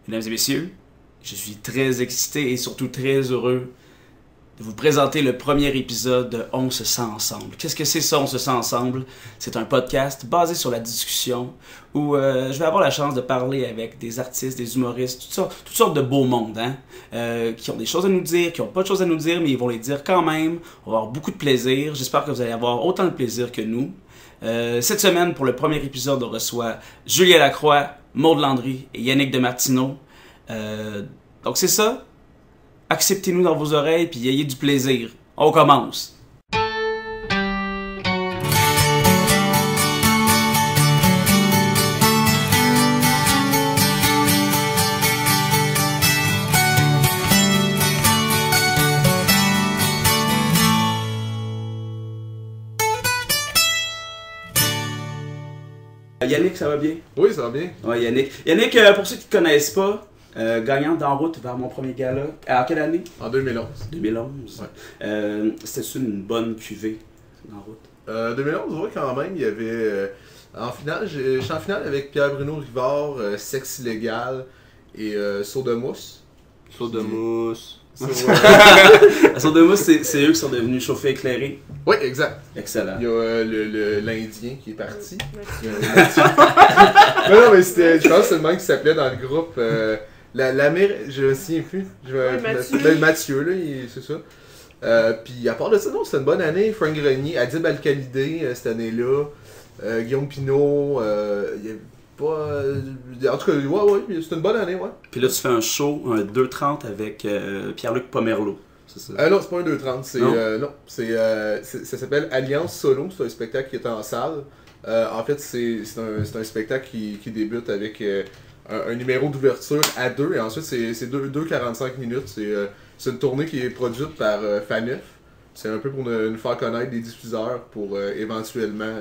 Mesdames et messieurs, je suis très excité et surtout très heureux de vous présenter le premier épisode de On se sent ensemble. Qu'est-ce que c'est ça, On se sent ensemble? C'est un podcast basé sur la discussion où je vais avoir la chance de parler avec des artistes, des humoristes, toutes sortes de beaux mondes, hein? Qui ont des choses à nous dire, qui n'ont pas de choses à nous dire, mais ils vont les dire quand même. On va avoir beaucoup de plaisir. J'espère que vous allez avoir autant de plaisir que nous. Cette semaine, pour le premier épisode, on reçoit Julien Lacroix, Maud Landry et Yannick Demartino. Donc c'est ça. Acceptez-nous dans vos oreilles puis ayez du plaisir. On commence. Yannick, ça va bien? Oui, ça va bien. Ouais, Yannick. Yannick, pour ceux qui ne te connaissent pas, gagnant d'En route vers mon premier gala. À quelle année? En 2011. 2011. Ouais. C'était une bonne cuvée d'En route? 2011, on voit quand même, il y avait... en finale, je suis en finale avec Pierre-Bruno Rivard, Sexe illégal et Sourd de mousse. Sourd de mousse. La Sourd de mousse, c'est eux qui sont devenus chauffés éclairés. Oui, exact. Excellent. Il y a l'Indien qui est parti. Mais non, mais c'était, je pense que c'est le même qui s'appelait dans le groupe. La mère, je me souviens plus. Mathieu, là, c'est ça. Puis à part de ça, non, c'était une bonne année. Frank Grenier, Adib Al-Khalidé cette année-là. Guillaume Pinot. Il y avait pas. En tout cas, ouais, c'était une bonne année, ouais. Puis là, tu fais un show, un 2h30 avec Pierre-Luc Pomerleau. C'est ça? Non, c'est pas un 2h30. Ça s'appelle Alliance Solo. C'est un spectacle qui est en salle. En fait, c'est un spectacle qui débute avec un numéro d'ouverture à 2 et ensuite c'est 2 45 minutes. C'est une tournée qui est produite par Faneuf. C'est un peu pour nous faire connaître des diffuseurs pour éventuellement,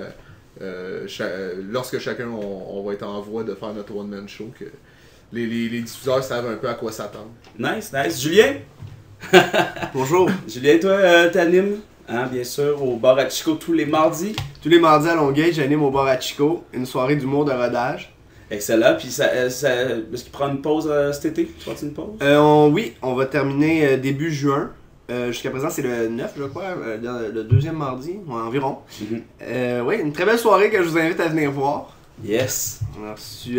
lorsque chacun on va être en voie de faire notre one-man show, que les diffuseurs savent un peu à quoi s'attendre. Nice. Julien? Bonjour. Julien, toi, t'animes, hein, bien sûr, au bar à Chico tous les mardis. Tous les mardis à Longueuil, j'anime au bar à Chico, une soirée d'humour de rodage. Excellent. Puis est-ce qu'il prend une pause cet été? Tu prends une pause? Oui, on va terminer début juin. Jusqu'à présent, c'est le 9, je crois, le deuxième mardi, environ. Oui, une très belle soirée que je vous invite à venir voir. Yes. On a reçu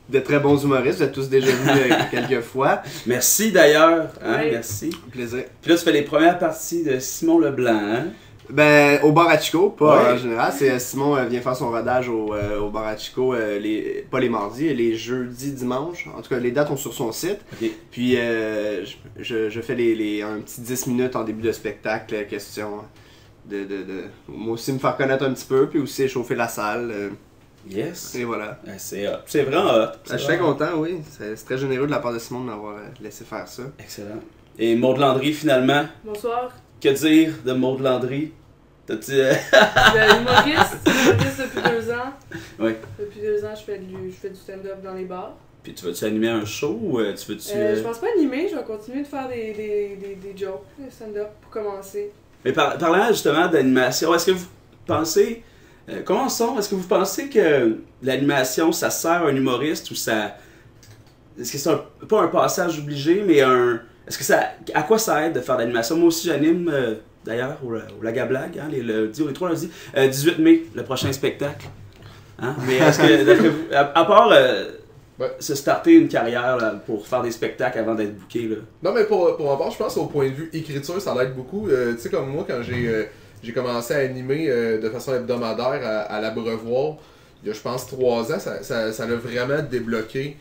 de très bons humoristes, vous êtes tous déjà vus quelques fois. Merci d'ailleurs. Hein, Oui. merci. Plaisir. Puis là, tu fais les premières parties de Simon Leblanc, hein? Ben, au bar à Chico, pas Ouais. en général. C'est Simon vient faire son rodage au bar à Chico, pas les mardis, les jeudis, dimanches. En tout cas, les dates sont sur son site. Ok. Puis, je fais un petit 10 minutes en début de spectacle, question de moi aussi me faire connaître un petit peu, puis aussi échauffer la salle. Yes. Et voilà. C'est hot. C'est vraiment hot. Je suis très content, oui. C'est très généreux de la part de Simon de m'avoir laissé faire ça. Excellent. Et Maud Landry, finalement. Bonsoir. Que dire de Maud Landry? T'as-tu... Humoriste depuis 2 ans. Oui. Depuis 2 ans, je fais du stand-up dans les bars. Puis tu veux-tu animer un show ou tu veux-tu... Je pense pas animer, je vais continuer de faire des jokes, des stand-up pour commencer. Mais parlant justement d'animation, est-ce que vous pensez... commençons, est-ce que vous pensez que l'animation, ça sert à un humoriste ou ça... Est-ce que c'est pas un passage obligé, mais un... Est-ce que ça... À quoi ça aide de faire de l'animation? Moi aussi, j'anime, d'ailleurs, au Lagablag, hein, les 3 lundis. 18 mai, le prochain spectacle. Hein? Mais est-ce que, à part se starter une carrière là, pour faire des spectacles avant d'être booké, là. Non, mais pour ma part, je pense au point de vue écriture, ça l'aide beaucoup. Tu sais, comme moi, quand j'ai commencé à animer de façon hebdomadaire à l'Abreuvoir, il y a, je pense, 3 ans, ça l'a vraiment débloqué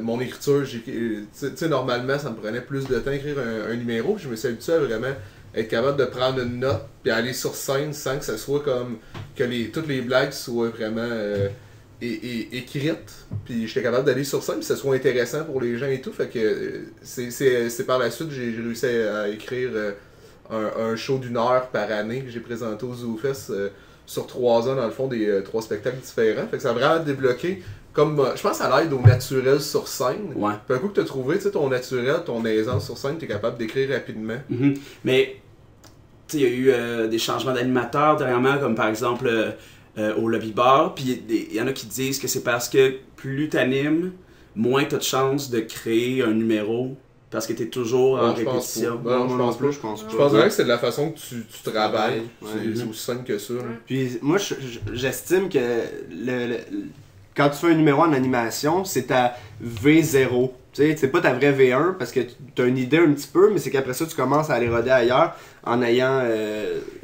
mon écriture. Tu sais, normalement, ça me prenait plus de temps d'écrire un numéro. Je me suis habitué à vraiment être capable de prendre une note puis aller sur scène sans que ça soit comme que toutes les blagues soient vraiment écrites. Puis j'étais capable d'aller sur scène puis que ça soit intéressant pour les gens et tout. Fait que c'est par la suite que j'ai réussi à écrire un show d'1 heure par année que j'ai présenté au ZooFest sur 3 ans, dans le fond, des 3 spectacles différents. Fait que ça a vraiment débloqué. Comme, je pense à l'aide au naturel sur scène. Ouais. Puis un coup que tu as trouvé ton naturel, ton aisance sur scène, tu es capable d'écrire rapidement. Mais, tu sais, il y a eu des changements d'animateurs dernièrement, comme par exemple au lobby bar. Puis il y en a qui disent que c'est parce que plus t'animes, moins t'as de chance de créer un numéro parce que t'es toujours en Je pense répétition. pas. Non, je pense pas. je pense pas. Je pense vraiment que c'est de la façon que tu travailles. Ouais. C'est aussi simple que ça. là. Puis moi, j'estime que quand tu fais un numéro en animation, c'est ta V0. Tu sais, c'est pas ta vraie V1 parce que tu as une idée un petit peu, mais c'est qu'après ça, tu commences à aller roder ailleurs en ayant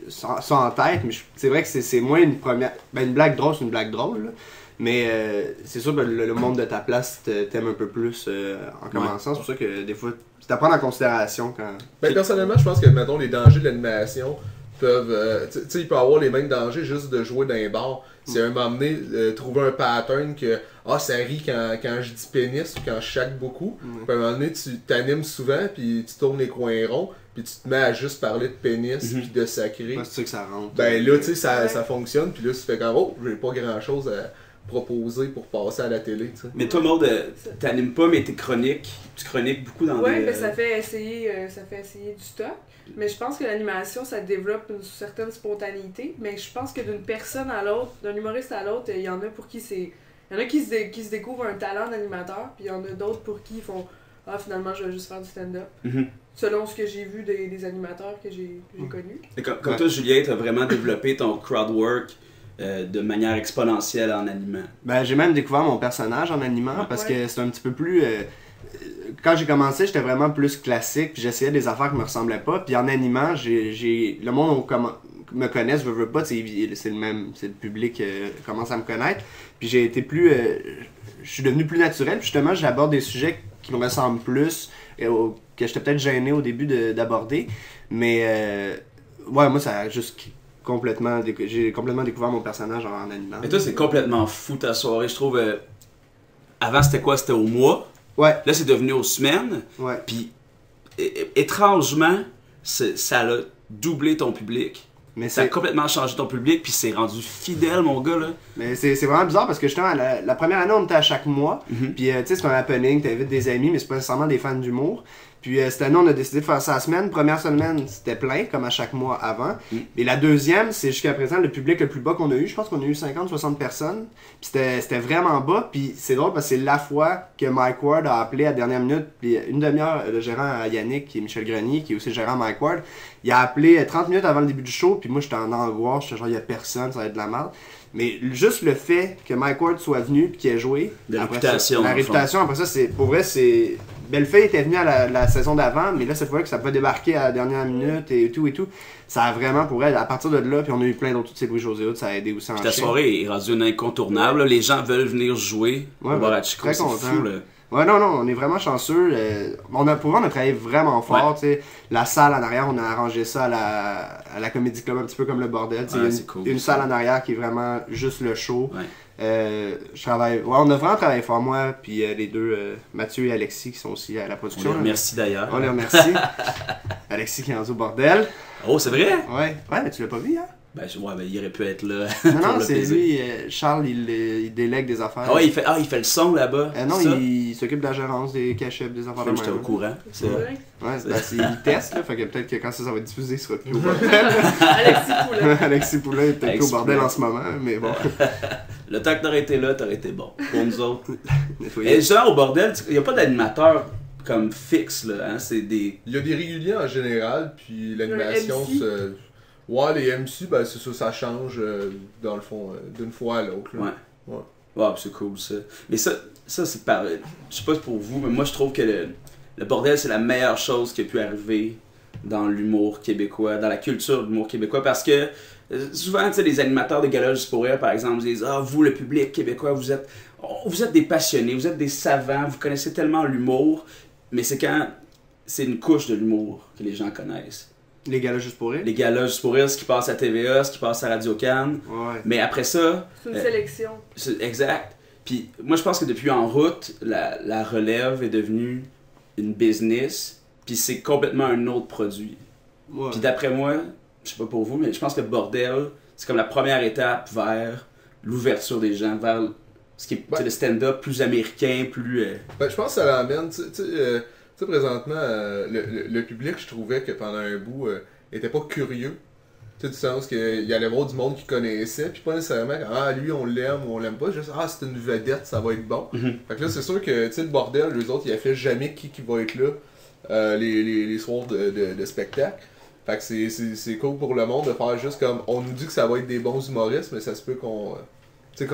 ça en tête. Mais c'est vrai que c'est moins une première. Ben, une blague drôle, c'est une blague drôle. Là. Mais c'est sûr que le monde de ta place t'aime un peu plus en commençant. C'est pour ça que des fois, c'est à prendre en considération quand. Ben, personnellement, je pense que, mettons, les dangers de l'animation peuvent. Tu sais, il peut y avoir les mêmes dangers juste de jouer dans les bars. C'est un moment donné, trouver un pattern que. Ça rit quand je dis pénis ou quand je chaque beaucoup. Puis à un moment donné, tu t'animes souvent, puis tu tournes les coins ronds, puis tu te mets à juste parler de pénis, puis de sacré. C'est sûr que ça rentre. Ben là, tu sais, ça fonctionne, puis là, tu fais comme, j'ai pas grand chose à proposer pour passer à la télé, tu sais. Mais toi, Maud, t'animes pas, mais tu chroniques beaucoup dans Ouais, des... mais ça fait essayer du stock. Mais je pense que l'animation, ça développe une certaine spontanéité. Mais je pense que d'une personne à l'autre, d'un humoriste à l'autre, il y en a pour qui c'est... Il y en a qui se découvrent un talent d'animateur, puis il y en a d'autres pour qui ils font « Ah, finalement, je vais juste faire du stand-up. Selon ce que j'ai vu des animateurs que j'ai connus. Et comme toi, Julien, t'as vraiment développé ton crowd work de manière exponentielle en animant. Ben, j'ai même découvert mon personnage en animant parce que c'est un petit peu plus... quand j'ai commencé, j'étais vraiment plus classique, puis j'essayais des affaires qui me ressemblaient pas. Puis en animant, le monde me connaît, je veux pas, c'est le public commence à me connaître. Puis j'ai été plus... je suis devenu plus naturel, puis justement, j'aborde des sujets qui me ressemblent plus, que j'étais peut-être gêné au début d'aborder. Mais, moi, ça a juste... j'ai complètement découvert mon personnage en animant. Mais toi, c'est complètement fou ta soirée, je trouve. Avant, c'était quoi? C'était au mois. Ouais. Là, c'est devenu aux semaines. Ouais. Puis, étrangement, ça a doublé ton public. Mais ça a complètement changé ton public, puis c'est rendu fidèle, mon gars, là. Mais c'est vraiment bizarre parce que justement, la première année, on était à chaque mois. Puis, tu sais, c'est un happening, t'invites des amis, mais c'est pas nécessairement des fans d'humour. Puis cette année, on a décidé de faire ça la semaine. Première semaine, c'était plein, comme à chaque mois avant. Et la deuxième, c'est jusqu'à présent le public le plus bas qu'on a eu. Je pense qu'on a eu 50-60 personnes. Puis c'était vraiment bas. Puis c'est drôle parce que c'est la fois que Mike Ward a appelé à la dernière minute. Puis une demi-heure, le gérant Yannick, qui est Michel Grenier, qui est aussi le gérant Mike Ward, il a appelé 30 minutes avant le début du show. Puis moi, j'étais en angoisse. J'étais genre, il y a personne, ça va être de la merde. Mais juste le fait que Mike Ward soit venu et qu'il ait joué. La réputation. La réputation, après ça, pour vrai, c'est. Bellefeuille était venu à la saison d'avant, mais là, cette fois que ça peut débarquer à la dernière minute et tout, ça a vraiment, pour elle, à partir de là, puis on a eu plein d'autres, tu sais, Louis-José Hood, ça a aidé aussi en Ta soirée est rendue une incontournable, là. Les gens veulent venir jouer au bar à Chico, c'est fou, là. Ouais, non, on est vraiment chanceux. On a travaillé vraiment fort, tu sais. La salle en arrière, on a arrangé ça à la Comédie Club, un petit peu comme le bordel. C'est cool, une salle en arrière qui est vraiment juste le show. Ouais. On a vraiment travaillé fort, moi, puis les deux, Mathieu et Alexis, qui sont aussi à la production. On les remercie d'ailleurs. On les remercie. Alexis qui est rendu au bordel. Oh, c'est vrai? Ouais, mais tu l'as pas vu, hein? Ben, il aurait pu être là. Non, c'est lui, Charles, il délègue des affaires. Ah ouais, il fait le son là-bas. Non, il s'occupait de la gérance, des cachets, des affaires de même. J'étais au courant. C'est vrai. Ouais, il teste, là, fait que peut-être que quand ça va être diffusé, il sera plus au bordel. Alexis Poulain. Alexis Poulain est peut-être plus au bordel en ce moment, mais bon. Le temps que t'aurais été là, t'aurais été bon. Pour nous autres. Et genre, au bordel, il n'y a pas d'animateur comme fixe, là. Hein? C'est des... Il y a des réguliers en général, puis l'animation, ouais, les MC, ben c'est ça, ça change, dans le fond, d'une fois à l'autre. Ouais. Ouais, c'est cool, ça. Mais ça c'est par... Je sais pas pour vous, mais moi, je trouve que le bordel, c'est la meilleure chose qui a pu arriver dans l'humour québécois, dans la culture de l'humour québécois, parce que souvent, tu sais, les animateurs de galas juste pour rire, par exemple, disent « Ah, vous, le public québécois, vous êtes des passionnés, vous êtes des savants, vous connaissez tellement l'humour. » Mais c'est quand c'est une couche de l'humour que les gens connaissent. Les galas juste pour rire? Les galas juste pour rire, ce qui passe à TVA, ce qui passe à Radio-Can. Ouais. Mais après ça... C'est une sélection. Exact. Puis moi, je pense que depuis En route, la relève est devenue une business, puis c'est complètement un autre produit. Ouais. Puis d'après moi, je sais pas pour vous, mais je pense que Bordel, c'est comme la première étape vers l'ouverture des gens, vers ce qui est le stand-up plus américain, plus... Ben, je pense que ça l'amène, tu sais, présentement, le public, je trouvais que pendant un bout, était pas curieux. Tu sais, du sens qu'il allait voir du monde qu'il connaissait, puis pas nécessairement que ah, lui on l'aime ou on l'aime pas, juste ah, c'est une vedette, ça va être bon. Fait que là, c'est sûr que, tu sais, le bordel, les autres, ils a fait jamais qui va être là les soirs de spectacle. Fait que c'est cool pour le monde de faire juste comme on nous dit que ça va être des bons humoristes, mais ça se peut qu'on. Tu sais,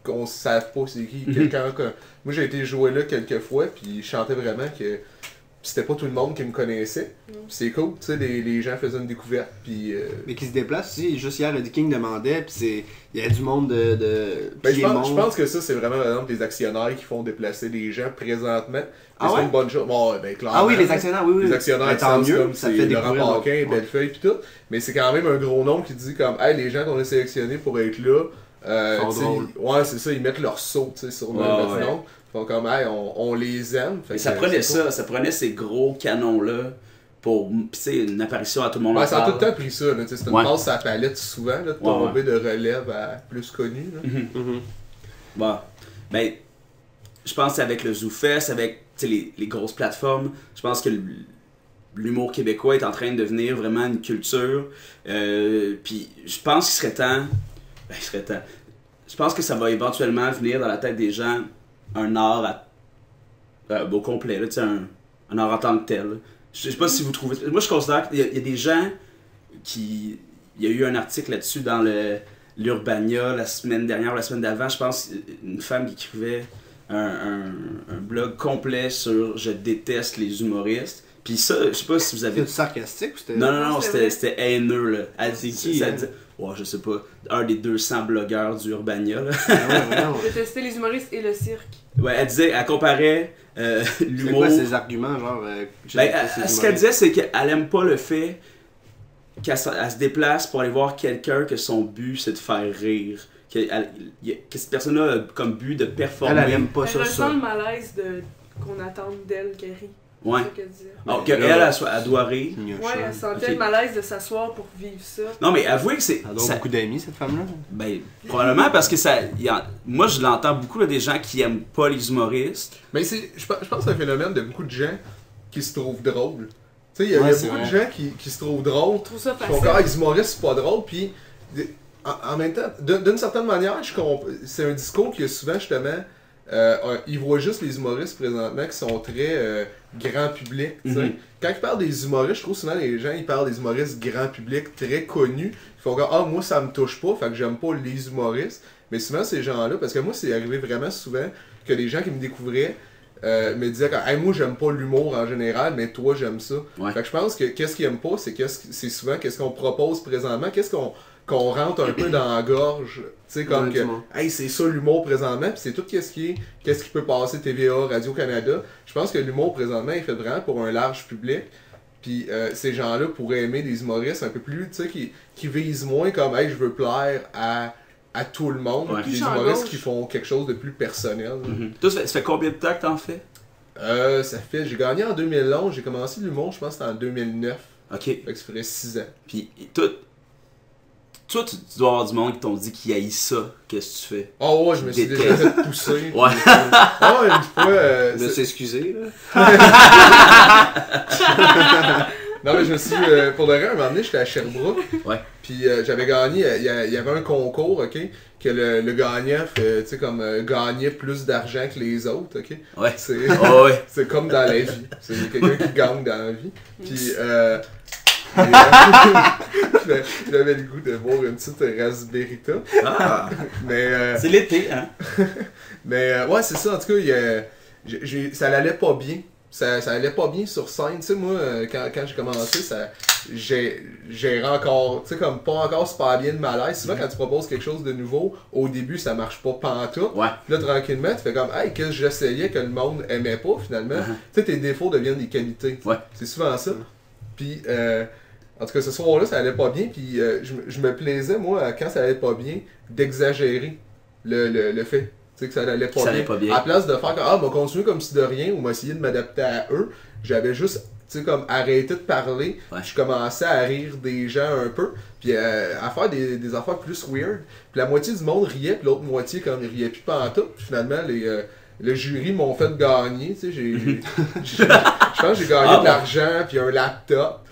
qu'on sache pas c'est qui. Quelqu'un que. Moi, j'ai été joué là quelques fois, puis je chantais vraiment que c'était pas tout le monde qui me connaissait. C'est cool, tu sais, les gens faisaient une découverte, puis... Mais qui se déplacent aussi, juste hier, Eddie King demandait, puis il y a du monde de ben, je pense que ça, c'est vraiment, par exemple, des actionnaires qui font déplacer les gens présentement. Ah ouais? C'est une bonne chose. Bon, ben, clairement. Ah oui, les actionnaires, oui. Les actionnaires, ben, tant mieux, comme ça c'est fait Laurent découvrir. Paquin, Bellefeuille, puis tout. Mais c'est quand même un gros nom qui dit comme, hey, les gens qu'on a sélectionnés pour être là, ouais, c'est ça, ils mettent leur saut, tu sais, sur notre nom. Ils font comme, hey, on les aime. Fait ça prenait ça, ça prenait ces gros canons-là pour, une apparition à tout le monde. Ouais, ça a tout le temps pris ça, c'est une passe à la palette souvent, là, de tomber de relève à plus connu. Bon, ben, je pense que c'est avec le ZooFest, avec les grosses plateformes, je pense que l'humour québécois est en train de devenir vraiment une culture. Puis je pense qu'il serait temps. Je pense que ça va éventuellement venir dans la tête des gens un art au complet, là, un art en tant que tel. Je sais pas si vous trouvez. Moi, je considère qu'il y a des gens qui. Il y a eu un article là-dessus dans l'Urbania la semaine dernière ou la semaine d'avant. Je pense une femme qui écrivait un blog complet sur Je déteste les humoristes. Puis ça, je sais pas si vous avez. C'était sarcastique ou c'était. Non, c'était haineux, là. Elle dit qui ça dit. Ouais, je sais pas. Un des 200 blogueurs du Urbania, là. Je détestais les humoristes et le cirque. Ouais, elle comparait l'humour. C'est quoi ses arguments, genre. Ce qu'elle disait, c'est qu'elle aime pas le fait qu'elle se déplace pour aller voir quelqu'un que son but c'est de faire rire. Que cette personne-là a comme but de performer. Elle aime pas ça. Elle ressent le malaise qu'on attend d'elle qu'elle rit. Ouais. C'est ce qu'elle disait. Alors qu'elle doit rire. Ouais, elle sentait le malaise de s'asseoir pour vivre ça. Non, mais avouez que c'est. Elle a beaucoup d'amis, cette femme-là. Ben, probablement parce que moi, je l'entends beaucoup, là, des gens qui aiment pas les humoristes. Mais je pense que c'est un phénomène de beaucoup de gens qui se trouvent drôles. Tu sais, il y a beaucoup de gens qui se trouvent drôles. Je trouve ça facile. Qui font les humoristes, c'est pas drôle, puis en même temps, d'une certaine manière, c'est un discours qui est souvent justement. Ils voient juste les humoristes présentement qui sont très grand public. Quand ils parlent des humoristes, je trouve souvent les gens ils parlent des humoristes grand public très connus. Ils font comme ah moi ça me touche pas, fait que j'aime pas les humoristes. Mais souvent ces gens-là, parce que moi c'est arrivé vraiment souvent que des gens qui me découvraient me disaient que hey, moi j'aime pas l'humour en général, mais toi j'aime ça. Ouais. Fait que je pense que qu'est-ce qu'ils aiment pas, c'est souvent qu'est-ce qu'on propose présentement, qu'est-ce qu'on rentre un peu dans la gorge, tu sais, comme que, hey, c'est ça l'humour présentement, puis c'est tout qu'est-ce qui peut passer TVA, Radio-Canada. Je pense que l'humour présentement est fait vraiment pour un large public, puis ces gens-là pourraient aimer des humoristes un peu plus, tu sais, qui visent moins comme, hey, je veux plaire à tout le monde, puis des humoristes qui font quelque chose de plus personnel. Toi, ça fait combien de temps que t'en fais? J'ai gagné en 2011, j'ai commencé l'humour, je pense que c'était en 2009. Ok. Fait que ça ferait 6 ans. Puis, toi, tu dois avoir du monde qui t'ont dit qu'ils haïssent ça. Qu'est-ce que tu fais? Oh ouais, je me suis déjà fait pousser. Ouais. Ah ouais, une fois... de s'excuser, là. Non, mais je me suis... pour de vrai, un moment donné, j'étais à Sherbrooke. Ouais. Puis j'avais gagné... Il y avait un concours, OK? Que le gagnant, tu sais, comme gagnait plus d'argent que les autres, OK? Ouais. C'est c'est comme dans la vie. C'est quelqu'un qui gagne dans la vie. Puis... j'avais le goût de boire une petite Raspberita. Ah! Mais, c'est l'été, hein? Mais ouais, c'est ça. En tout cas, ça l'allait pas bien. Ça allait pas bien sur scène. Tu sais, moi, quand j'ai commencé, j'ai encore, tu sais, comme pas encore super bien de malaise. Souvent, quand tu proposes quelque chose de nouveau, au début, ça marche pas pantoute. Ouais. Puis là, tranquillement, tu fais comme, hey, qu'est-ce que j'essayais que le monde aimait pas, finalement. Tu sais, tes défauts deviennent des qualités. Ouais. C'est souvent ça. Puis, en tout cas, ce soir-là, ça allait pas bien. Puis, je me plaisais, moi, quand ça allait pas bien, d'exagérer le fait. Tu sais, que ça allait pas bien. À la place de faire comme, m'a continué comme si de rien, ou m'essayer de m'adapter à eux, j'avais juste, tu sais, comme arrêté de parler. Ouais. Je commençais à rire des gens un peu, puis à faire des affaires plus weird. Puis la moitié du monde riait, puis l'autre moitié, comme ils riaient plus pantoute. Puis finalement, le jury m'ont fait gagner, tu sais, je pense que j'ai gagné de l'argent, puis un laptop.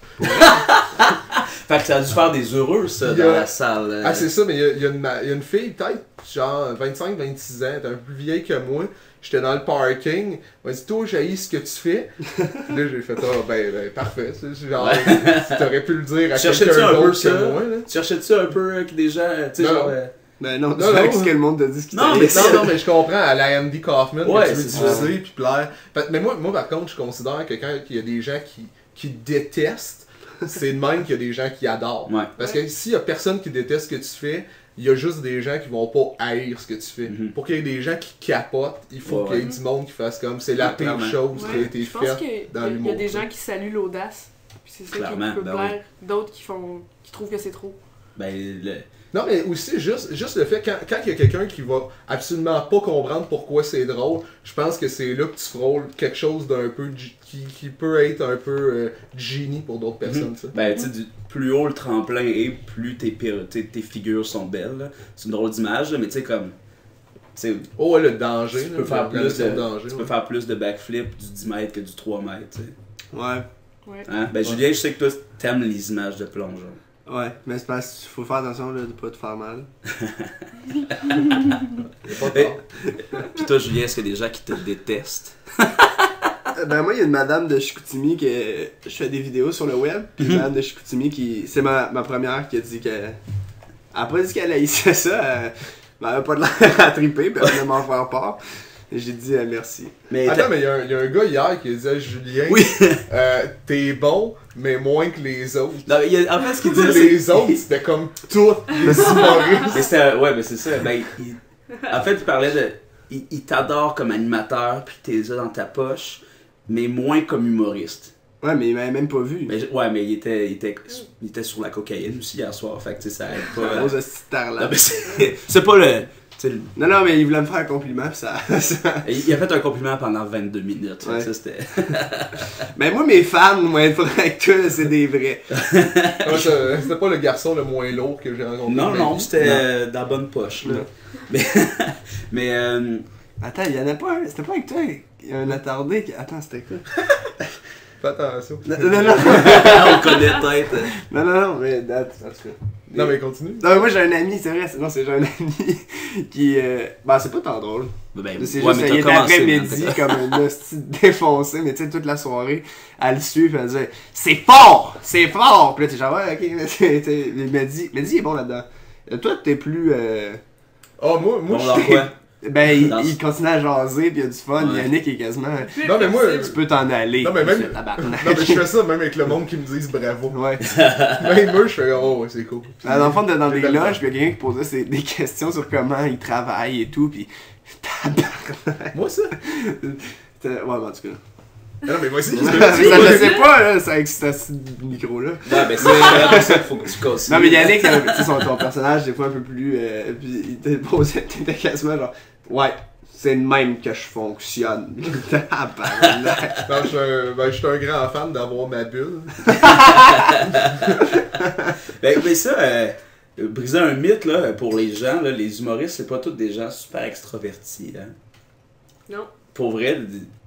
Fait que ça a dû faire des heureux, ça, Il y a- dans la salle. Ah, c'est ça, mais il y a une fille, peut-être, genre 25-26 ans, elle est un peu plus vieille que moi. J'étais dans le parking. Elle m'a dit, toi, j'haïs ce que tu fais. Puis là, j'ai fait, ben, parfait. C'est genre, t'aurais pu le dire à Cherchais-tu quelqu'un un peu d'autre ça? que moi, là. Tu cherchais-tu un peu des gens, tu sais, Non, genre. non. Ben non, tu Non, sais non, ce que le monde te dit ce qui Non, t'arrive. mais Non, mais je comprends, à la Andy Kaufman, Ouais, que tu veux c'est ça. diviser puis plaire. Mais moi, par contre, je considère que quand il y a des gens qui détestent, c'est de même qu'il y a des gens qui adorent. Ouais. Parce que s'il y a personne qui déteste ce que tu fais, il y a juste des gens qui vont pas haïr ce que tu fais. Mhm. Pour qu'il y ait des gens qui capotent, il faut Ouais, qu'il y ait du monde qui fasse comme c'est la pire Clairement. chose qui a été Je pense faite qu'il dans y a l'humour. des gens qui saluent l'audace. Puis c'est ça Clairement, qui peut ben plaire. D'autres qui trouvent que c'est trop. Ben, Non, mais aussi, juste le fait, quand il y a quelqu'un qui va absolument pas comprendre pourquoi c'est drôle, je pense que c'est là que tu frôles quelque chose d'un peu qui peut être un peu génie pour d'autres personnes, ça. ben, tu sais, plus haut le tremplin est, plus tes figures sont belles. Là. C'est une drôle d'image, là, mais tu sais, comme. Tu sais, Oh, ouais, le danger. tu là, peux faire la plus notion de, danger, tu ouais. peux faire plus de backflip du 10 mètres que du 3 mètres, tu sais. Ouais, Ouais. Hein? Ben, Julien, je sais que toi, t'aimes les images de plongeon. ouais, mais c'est parce qu'il faut faire attention là, de pas te faire mal. Il y a pas Mais- tort. Pis toi, Julien, est-ce qu'il y a des gens qui te détestent? Ben moi, il y a une madame de Chicoutimi que je fais des vidéos sur le web. Puis une madame de Chicoutimi qui... C'est ma première qui a dit que... Elle a pas dit qu'elle haïssait ça. Elle avait pas de l'air à triper, puis elle voulait m'en faire part. Et j'ai dit merci. Mais Attends, mais il y a un gars hier qui a dit à Julien, Oui! t'es bon, mais moins que les autres. Non, mais en fait, ce qu'il disait, c'est... Les autres, c'était comme tous les humoristes. Mais c'était... Ouais, mais c'est ça. Ben, en fait, il parlait de... Il t'adore comme animateur, puis t'es là dans ta poche, mais moins comme humoriste. Ouais, mais il m'avait même pas vu. Mais, ouais, mais il était sur la cocaïne aussi hier soir, fait que tu sais, ça aide pas. Rose de star Non, là. mais c'est pas le... tu sais, Non, non, mais il voulait me faire un compliment, puis ça... il a fait un compliment pendant 22 minutes. Ouais. Ça, c'était... Mais moi, mes fans, moi, être vrai avec toi, c'est des vrais. Ouais, c'était pas le garçon le moins lourd que j'ai rencontré. Non, de ma non, vie. c'était dans la bonne poche. Là. Non. Mais Attends, il y en a pas un. C'était pas avec toi. Il y a un attardé qui... Attends, c'était quoi? Fais attention. Non, non, non. on connaît peut-être. Non, non, non, mais... En tout cas. Non, mais continue. Non, mais moi j'ai un ami, c'est vrai, non, c'est j'ai un ami qui. Ben, c'est pas tant drôle. Ben, C'est ouais, juste, mais il t'as était commencé, après-midi man. comme un hostie défoncé, mais tu sais, toute la soirée, elle le suit, puis elle disait c'est fort! C'est fort! Puis là, t'es genre, ouais, ok, mais t'sais, il m'a dit, il est bon là-dedans. Toi, t'es plus. Oh, moi, Bon, je alors suis- quoi? Ben, Dans- il continue à jaser, puis il y a du fun. Ouais. Yannick est quasiment. Non, mais moi, Tu peux t'en aller. Non, mais même- ce tabarnak. Non, mais je fais ça même avec le monde qui me disent bravo. Ouais. Même eux, je fais oh, ouais, c'est cool. Puis- Dans le fond, t'es dans j'ai des de la loges, puis il y a quelqu'un qui posait des questions sur comment il travaille et tout, puis. Tabarnak. Moi, ça? Ouais, ben, en tout cas. Ah non, mais vas-y. Ça, je le sais pas, là, ça avec ce micro-là. Ouais, ben c'est après ça qu'il faut que tu casses. Non, mais Yannick, tu sais, ton personnage, des fois un peu plus. Puis il te posait, t'étais quasiment genre. Ouais, c'est le même que je fonctionne. Tabarnak. Non, je suis un grand fan d'avoir ma bulle. Ben, mais ça, briser un mythe, là, pour les gens, là, les humoristes, c'est pas tous des gens super extravertis, hein. Non. Pour vrai,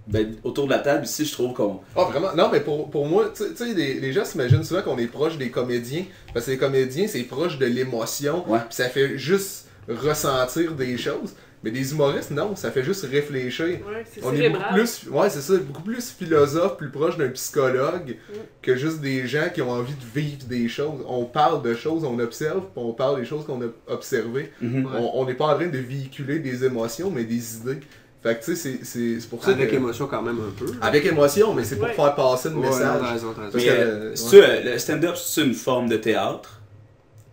ben, autour de la table, ici, je trouve qu'on... Ah, vraiment? Non, mais pour moi, tu sais, les gens s'imaginent souvent qu'on est proche des comédiens. Parce que les comédiens, c'est proche de l'émotion. Ouais. Puis ça fait juste ressentir des choses. Mais des humoristes, non, ça fait juste réfléchir. Ouais, c'est On est beaucoup cérébral. plus, ouais, c'est ça, beaucoup plus philosophe, plus proche d'un psychologue que juste des gens qui ont envie de vivre des choses. On parle de choses, on observe, puis on parle des choses qu'on a observées. Mhm. On n'est pas en train de véhiculer des émotions, mais des idées. Fait que tu sais, c'est pour ça Avec que... émotion quand même un peu. Avec émotion, mais c'est pour Ouais. faire passer le Ouais, message. t'as raison, t'as raison. Parce Mais, que, c'est-tu, le stand-up, c'est une forme de théâtre?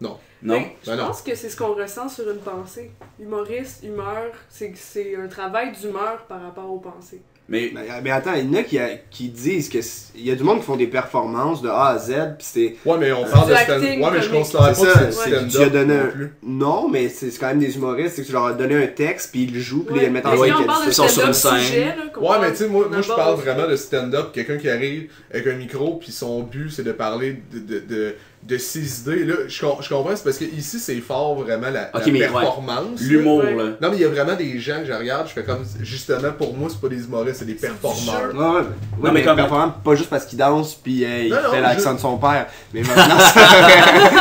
Non. Non? Mais je Ben non. pense que c'est ce qu'on ressent sur une pensée. Humoriste, humeur, c'est un travail d'humeur par rapport aux pensées. Mais... Mais attends, il y en a qui disent que. Il y a du monde qui font des performances de A à Z, pis c'est. Ouais, mais on parle Du de stand-up. acting Ouais, mais je comique. considère pas C'est que ça, c'est c'est stand-up que tu as donné non un. plus. Non, mais c'est quand même des humoristes, c'est que tu leur as donné un texte, puis ils le jouent, puis Ouais. ils le mettent en Mais ouais, si scène. on parle de ils sont sur une stand-up scène. sujet, là, qu'on Ouais, parle- mais tu sais, moi qu'on je parle aborde- vraiment de stand-up. Quelqu'un qui arrive avec un micro, puis son but, c'est de parler de ses idées. Là, je comprends, c'est parce que ici c'est fort vraiment la performance. Ouais. L'humour, là. Non, mais il y a vraiment des gens que je regarde, je fais comme, justement, pour moi, c'est pas des humoristes, c'est des performeurs. Ouais, mais comme performant, pas juste parce qu'il danse puis il fait l'accent de son père. Mais maintenant,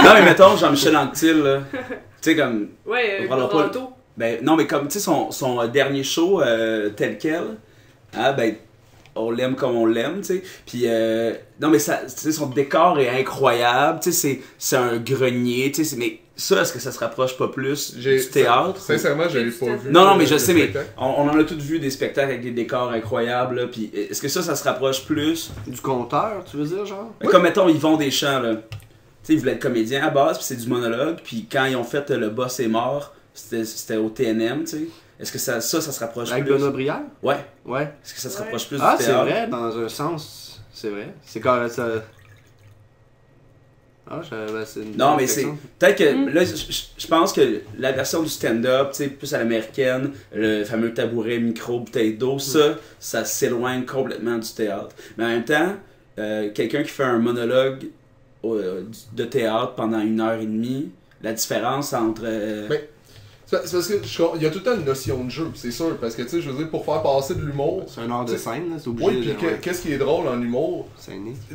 non, mais mettons, Jean-Michel Anctil, là. Tu sais, comme. Ouais, ben, non, mais comme, tu sais, son dernier show, tel quel, ben, on l'aime comme on l'aime, tu sais. Puis, non, mais ça, tu sais, son décor est incroyable, tu sais, c'est un grenier, tu sais, mais ça, est-ce que ça se rapproche pas plus du théâtre? Sincèrement, je l'ai pas vu. Non, mais je sais, mais on en a tous vu des spectacles avec des décors incroyables, là, puis est-ce que ça se rapproche plus du conteur, tu veux dire, genre? Comme, mettons, Yvon Deschamps, là. Tu sais, ils voulaient être comédiens à base, puis c'est du monologue, puis quand ils ont fait Le Boss est mort, c'était au TNM, tu sais. Est-ce que ça se rapproche avec plus? Benoît Brière? Ouais. Est-ce que ça se rapproche plus du théâtre? théâtre? Ah, c'est vrai, dans un sens. C'est vrai. C'est quand même ça... Non, mais c'est... Peut-être que, là, je pense que la version du stand-up, tu sais, plus à l'américaine, le fameux tabouret, micro, bouteille d'eau, ça s'éloigne complètement du théâtre. Mais en même temps, quelqu'un qui fait un monologue de théâtre pendant 1h30, la différence entre... C'est parce que il y a tout le temps une notion de jeu, c'est sûr, parce que tu sais, je veux dire, pour faire passer de l'humour... C'est un art de scène, là, c'est obligé. Oui, puis qu'est-ce qui est drôle en humour?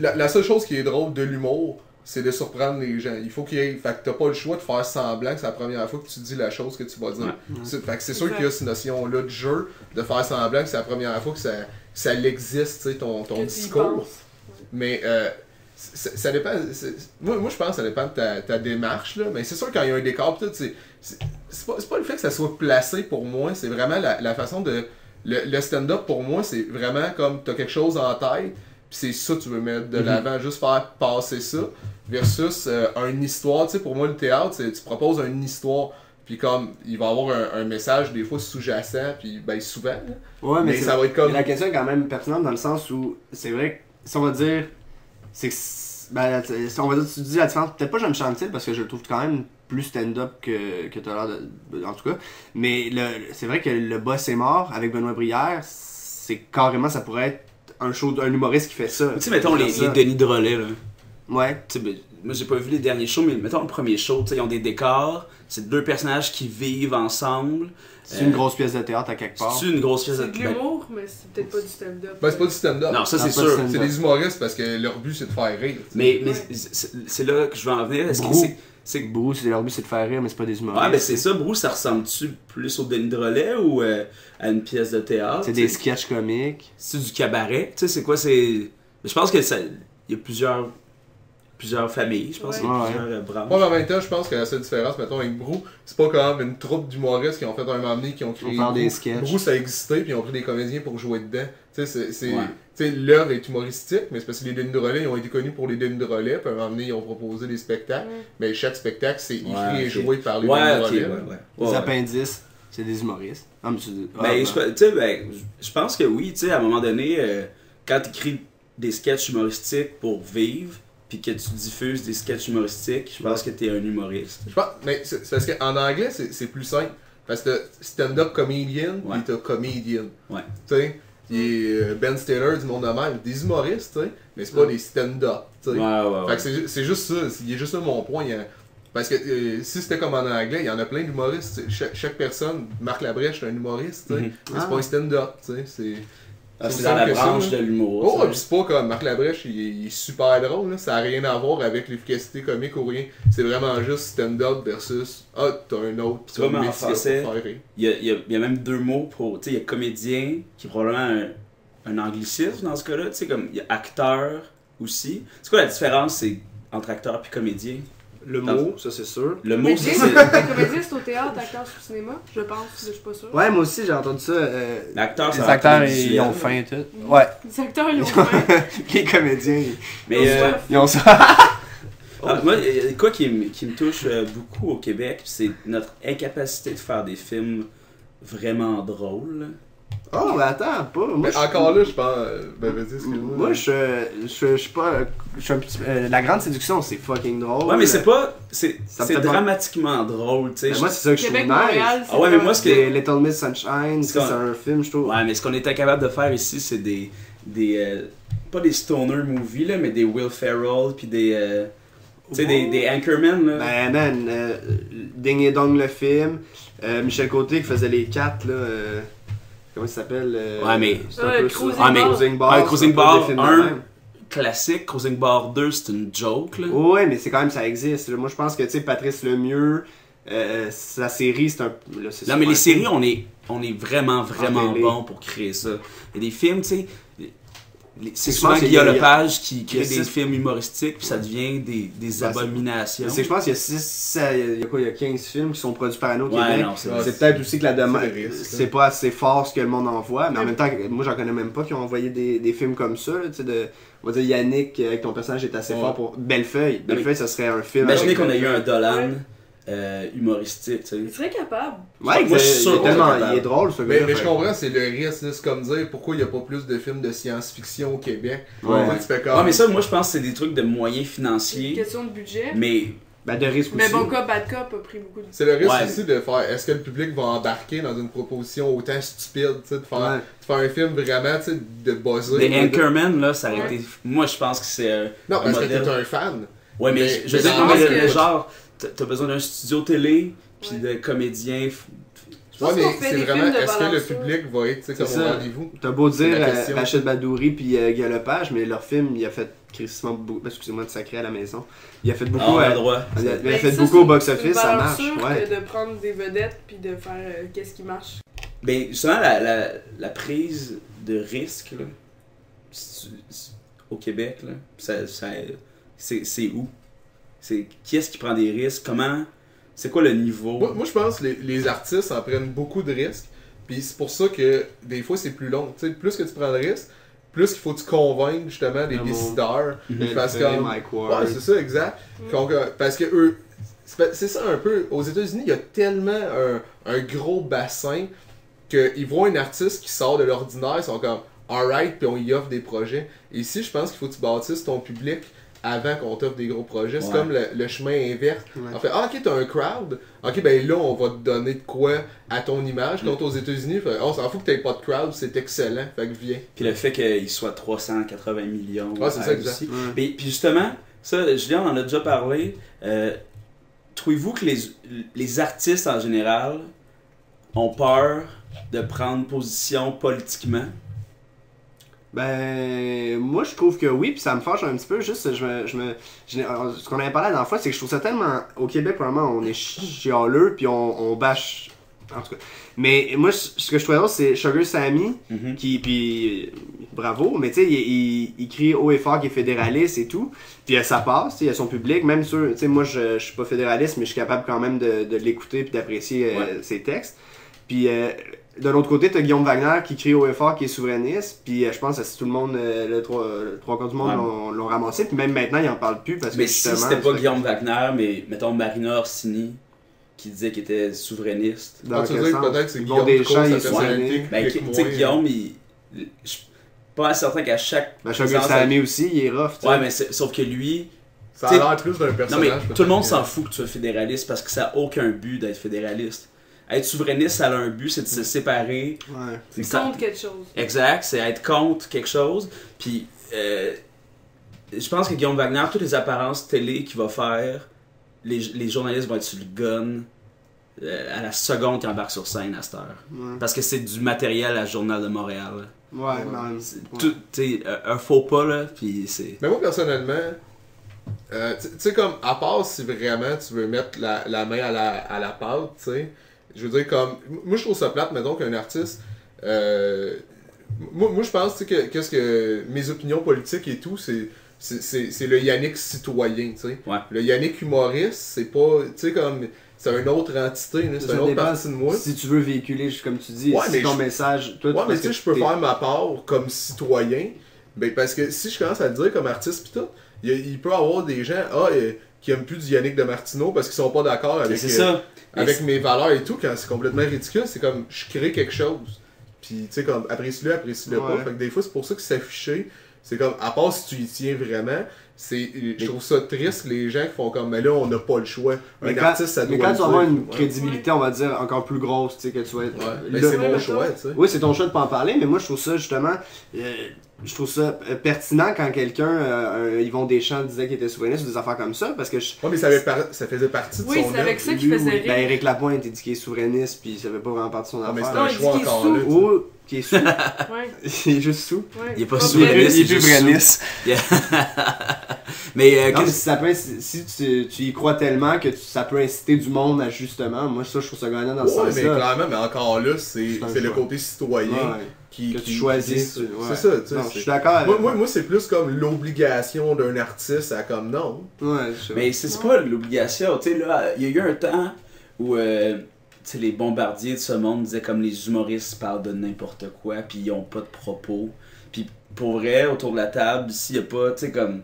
La seule chose qui est drôle de l'humour, c'est de surprendre les gens. Il faut qu'il y ait... Fait que t'as pas le choix de faire semblant que c'est la première fois que tu dis la chose que tu vas dire. Fait que c'est sûr qu'il y a cette notion-là de jeu, de faire semblant que c'est la première fois que ça l'existe, tu sais, ton discours. Mais... ça dépend. Moi, je pense que ça dépend de ta démarche, là. Mais c'est sûr, quand il y a un décor, tout, c'est pas le fait que ça soit placé pour moi, c'est vraiment la façon de. Le stand-up, pour moi, c'est vraiment comme t'as quelque chose en tête, puis c'est ça que tu veux mettre de l'avant, juste faire passer ça, versus une histoire. Tu sais, pour moi, le théâtre, tu proposes une histoire. Puis comme, il va y avoir un message des fois sous-jacent, puis ben souvent. Là. Ouais, mais ça va être comme. La question est quand même pertinente dans le sens où c'est vrai que si on va dire. C'est que. Ben, si on va dire, tu dis la différence, peut-être pas Jean-Michel Anctil parce que je le trouve quand même plus stand-up que t'as l'air de. En tout cas. Mais c'est vrai que Le Boss est mort avec Benoît Brière, c'est carrément, ça pourrait être un humoriste qui fait ça. Tu sais, mettons les Denis Drolet, là. Ouais. Tu sais, moi j'ai pas vu les derniers shows, mais mettons le premier show, tu sais, ils ont des décors, c'est deux personnages qui vivent ensemble. C'est une grosse pièce de théâtre à quelque part. C'est une grosse pièce de théâtre. C'est de l'humour, mais c'est peut-être pas du stand-up. Ben, c'est pas du stand-up. Non, ça c'est sûr. C'est des humoristes parce que leur but c'est de faire rire. Mais c'est là que je veux en venir. Est-ce que c'est Brou, leur but c'est de faire rire, mais c'est pas des humoristes. Ouais, ben c'est ça. Brou, ça ressemble-tu plus au Denis Drolet ou à une pièce de théâtre? C'est des sketchs comiques. C'est du cabaret. Tu sais, c'est quoi? Je pense que il y a plusieurs familles, je pense qu'il y a plusieurs branches. Moi, en même temps, je pense que la seule différence, mettons, avec Brou, c'est pas comme une troupe d'humoristes qui ont fait un moment donné, qui ont créé des sketchs. Brou, ça existait, puis ils ont pris des comédiens pour jouer dedans. Tu sais, l'œuvre est humoristique, mais c'est parce que les Denis Drolet, ils ont été connus pour les Denis Drolet, puis à un moment donné, ils ont proposé des spectacles, mais chaque spectacle, c'est écrit et joué par les Denis Drolet. Les appendices, c'est des humoristes. Je pense que oui, tu sais, à un moment donné, quand tu écris des sketchs humoristiques pour vivre, puis que tu diffuses des sketchs humoristiques, je pense que t'es un humoriste. Je pense, mais c'est parce qu'en anglais, c'est plus simple. Parce que stand-up comedian, puis t'as comedian. Ouais. Tu sais, Ben Stiller du monde de même, des humoristes, tu sais, mais c'est pas des stand-up, tu sais. Fait que c'est juste ça, il y a juste ça mon point. Parce que si c'était comme en anglais, il y en a plein d'humoristes. Chaque personne, Marc Labrèche, c'est un humoriste, tu sais. Mais c'est pas un stand-up, tu sais. C'est dans la branche de l'humour. Oh, pis c'est pas comme Marc Labrèche, il est super drôle, là. Ça a rien à voir avec l'efficacité comique ou rien. C'est vraiment juste stand-up versus t'as un autre. Tu vois, mais en français, il y a même deux mots pour. Tu sais, il y a comédien, qui est probablement un anglicisme dans ce cas-là. Tu sais, comme il y a acteur aussi. C'est quoi la différence entre acteur et comédien? Le mot, ça c'est sûr. Le mot, c'est. Comédien, c'est au théâtre, acteur, c'est au cinéma, je pense, je suis pas sûr. Ouais, moi aussi j'ai entendu ça. L'acteur, les acteurs, ils ont faim et tout. Ouais. Les acteurs, ils ont faim. Les comédiens, ils ont ça. Moi, quoi qui me touche beaucoup au Québec, c'est notre incapacité de faire des films vraiment drôles. Oh, mais attends, pas. Moi, mais encore là, je pense. Ben, vas-y, excuse-moi. Moi, je suis pas. Je suis un petit. La Grande Séduction, c'est fucking drôle. Ouais, mais c'est pas. C'est dramatiquement drôle, tu sais. Moi, c'est ça que je trouve nice. Ah ouais, mais moi, ce que. Little Miss Sunshine, c'est un film, je trouve. Ouais, mais ce qu'on est incapable de faire ici, c'est des pas des stoner movies, là, mais des Will Ferrell, puis des. Tu sais, des Anchorman, là. Ben, man, Ding et Dong le film, Michel Côté qui faisait les 4, là. Comment il s'appelle Ouais, mais. C'est un peu Cruising ça. Bar. Cruising Bar. Ouais, c'est Cruising un peu Bar, des films de un. même. Classique, Cruising Bar 2, c'est une joke, là. Ouais, mais c'est quand même, ça existe. Là. Moi, je pense que, tu sais, Patrice Lemieux, sa série, c'est un. Là, c'est Non, mais super les séries, cool. on est vraiment télé. bon pour créer ça. Il y a des films, tu sais. C'est Je souvent pense qu'il y Guillaume a- Lepage qui il y a crée des six- films humoristiques, puis ça devient des Ben, abominations. C'est que je pense qu'il y a 6, il y a quoi, il y a 15 films qui sont produits par Anno Ouais, Québec. non, c'est C'est peut-être aussi que la demande, c'est des risques, c'est pas assez fort ce que le monde envoie, mais en même temps, moi j'en connais même pas qui ont envoyé des films comme ça, là, tu sais, on va dire Yannick, avec ton personnage est assez Ouais. fort pour Bellefeuille. Mais- Bellefeuille, ça serait un film. Imaginez avec qu'on a eu un Dolan Ouais. humoristique, tu sais. Il serait capable. Ouais, Moi, je suis il sûr est qu'on tellement, est capable. il est drôle ce Mais gars-là. je comprends, c'est le risque, là, c'est comme dire pourquoi il n'y a pas plus de films de science-fiction au Québec. Ouais. Là, tu fais comme. Ouais, mais ça, moi, je pense que c'est des trucs de moyens C'est une financiers, question de budget. mais Ben, de risque Mais aussi. Bon Cop, Bad Cop a pris beaucoup de. C'est le risque Ouais. aussi de faire. Est-ce que le public va embarquer dans une proposition autant stupide, tu sais, de faire, Ouais. de faire un film vraiment, tu sais, de buzzer. les Anchorman, là, ça aurait Ouais. été. Moi, je pense que c'est. Non, un parce que modèle. t'es un fan. Ouais, mais Mais- je mais veux dire, je non, pense mais que- le genre, t'as besoin d'un studio télé, puis Ouais. de comédiens. Je pense Ouais, mais qu'on fait c'est des vraiment. films de Est-ce que le valeur public va être, tu sais, C'est comme au ça. rendez-vous? T'as beau C'est dire la question. Rachid Badouri puis Guy Lepage, mais leur film, il a fait crissement beaucoup. Excusez-moi de sacrer à la maison. Il a fait Ah, beaucoup. on a le droit. Il a Ben, fait ça, beaucoup au c'est box-office, une ça valeur marche. sûre Ouais. que de prendre des vedettes puis de faire qu'est-ce qui marche. Ben, justement, la prise de risque, là, au Québec, là, c'est où? Qui est-ce qui prend des risques? Comment? C'est quoi le niveau? Moi, je pense que les artistes en prennent beaucoup de risques. Puis c'est pour ça que des fois c'est plus long. Tu sais, plus que tu prends de risques, plus qu'il faut que tu convainques justement les Le monde. décideurs. Parce que. Bellefeuille, Mike Ward. Ouais, c'est ça, exact. Parce que eux. C'est ça un peu. Aux États-Unis, il y a tellement un gros bassin qu'ils voient un artiste qui sort de l'ordinaire, ils sont comme alright, puis on y offre des projets. Et ici, je pense qu'il faut que tu bâtisses ton public avant qu'on t'offre des gros projets. C'est Ouais. comme le chemin inverse. Ouais. En fait, ok, t'as un crowd. Ok, ben là, on va te donner de quoi à ton image. Quand aux États-Unis, on s'en fout que t'aies pas de crowd, c'est excellent. Fait que viens. Puis le fait qu'il soit 380 millions. Ouais, c'est ça, exact. aussi. Ouais. Puis justement, ça, Julien, on en a déjà parlé. Trouvez-vous que les artistes en général ont peur de prendre position politiquement? Ben, moi je trouve que oui, puis ça me fâche un petit peu. Juste, ce qu'on avait parlé la dernière fois, c'est que je trouve ça tellement. Au Québec, vraiment, on est chialeux, puis on bâche. En tout cas. Mais moi, ce que je trouve drôle, c'est Sugar Sammy, Mhm. qui. Puis, bravo, mais tu sais, il crie haut et fort qu'il est fédéraliste et tout. Puis ça passe, tu sais, il y a son public. Même sûr, tu sais, moi je suis pas fédéraliste, mais je suis capable quand même de l'écouter puis d'apprécier Ouais. ses textes. Puis. De l'autre côté, t'as Guillaume Wagner qui crie haut et fort, qui est souverainiste. Puis je pense que si tout le monde, le trois quarts du monde Ouais. l'ont ramassé. Puis même maintenant, il en parle plus parce Mais que si justement. c'était pas Guillaume Wagner, mais mettons Marina Orsini, qui disait qu'il était souverainiste. Dans tu quel veux dire que sens? peut-être que c'est Yvon Guillaume Deschamps, il est sa personnalité. souverainiste. Ben, clique tu sais, moins. Guillaume, je suis pas certain qu'à chaque. Ben, Sugar présence Sammy aussi, il est rough. tu sais. Ouais, mais sauf que lui. Ça a l'air plus d'un Non, personnage. mais tout le monde peut-être. s'en fout que tu sois fédéraliste parce que ça n'a aucun but d'être fédéraliste. Être souverainiste, ça a un but, c'est de se séparer. Ouais. C'est C'est ça- contre quelque chose. Exact, c'est être contre quelque chose. Puis, je pense que Guillaume Wagner, toutes les apparences télé qu'il va faire, les journalistes vont être sur le gun à la seconde qu'il embarque sur scène à cette heure. Ouais, Parce que c'est du matériel à Journal de Montréal. ouais, mais C'est ouais. tout, tu sais, un faux pas, là, puis c'est... Mais moi, personnellement, tu sais, comme, à part si vraiment tu veux mettre la main à la pâte, tu sais, je veux dire, comme, moi, je trouve ça plate, mettons, qu'un artiste, moi, je pense, tu sais, que qu'est-ce que mes opinions politiques et tout, c'est le Yannick citoyen, tu sais. Ouais. Le Yannick humoriste, c'est pas, tu sais, comme, c'est une autre entité, là, c'est Ça une autre dépend partie de moi. Si tu veux véhiculer, comme tu dis, Ouais, si mais ton je- message. Toi, Ouais, mais parce tu sais, que je peux t'es- faire ma part comme citoyen. Ben, parce que si je commence à le dire comme artiste pis tout, il peut y avoir des gens qui aiment plus du Yannick de Martineau parce qu'ils sont pas d'accord avec, C'est ça. avec mes valeurs et tout, quand c'est complètement ridicule, c'est comme je crée quelque chose. Puis tu sais, comme apprécie-le, apprécie-le Ouais. pas. Fait que des fois, c'est pour ça que s'afficher, c'est comme, à part si tu y tiens vraiment, je trouve ça triste les gens qui font comme, mais là, on n'a pas le choix. Mais Un quand, artiste, ça doit mais quand le tu vas avoir dire. une Ouais. crédibilité, on va dire, encore plus grosse, tu sais, que tu vas être. Ouais. Mais là- c'est Ouais, mon mettons. choix, tu sais. Oui, c'est ton choix de pas en parler, mais moi je trouve ça justement. je trouve ça pertinent quand quelqu'un, Yvon Deschamps disait qu'il était souverainiste ou des affaires comme ça, parce que Ouais, mais ça faisait partie de Oui, son c'est avec œuvre. ça qu'il faisait rire. Ben, Éric Lapointe, il dit qu'il est souverainiste, puis ça fait pas vraiment partie de son Ah, mais affaire. c'est un Non, il choix dit qu'il est encore sous. là. Ou qui est sous. Ouais, Il est juste sous. ouais. Il est pas Il est souverainiste, plus il est juste souverainiste. Mais Non, mais si tu y crois tellement que ça peut inciter du monde à justement, moi ça je trouve ça gagnant dans ce Ouais, mais sens-là. clairement, mais encore là, c'est C'est un le choix. côté citoyen Ouais. qui Que tu choisis. qui- Ouais. C'est ça, tu sais. Non, c'est- je suis d'accord avec Moi, c'est plus comme l'obligation d'un artiste à comme non. Ouais, je sais. Mais c'est pas l'obligation, tu sais, là, il y a eu un temps où, tu sais, les bombardiers de ce monde disaient comme les humoristes parlent de n'importe quoi, puis ils ont pas de propos. Puis pour vrai, autour de la table, s'il y a pas, tu sais, comme,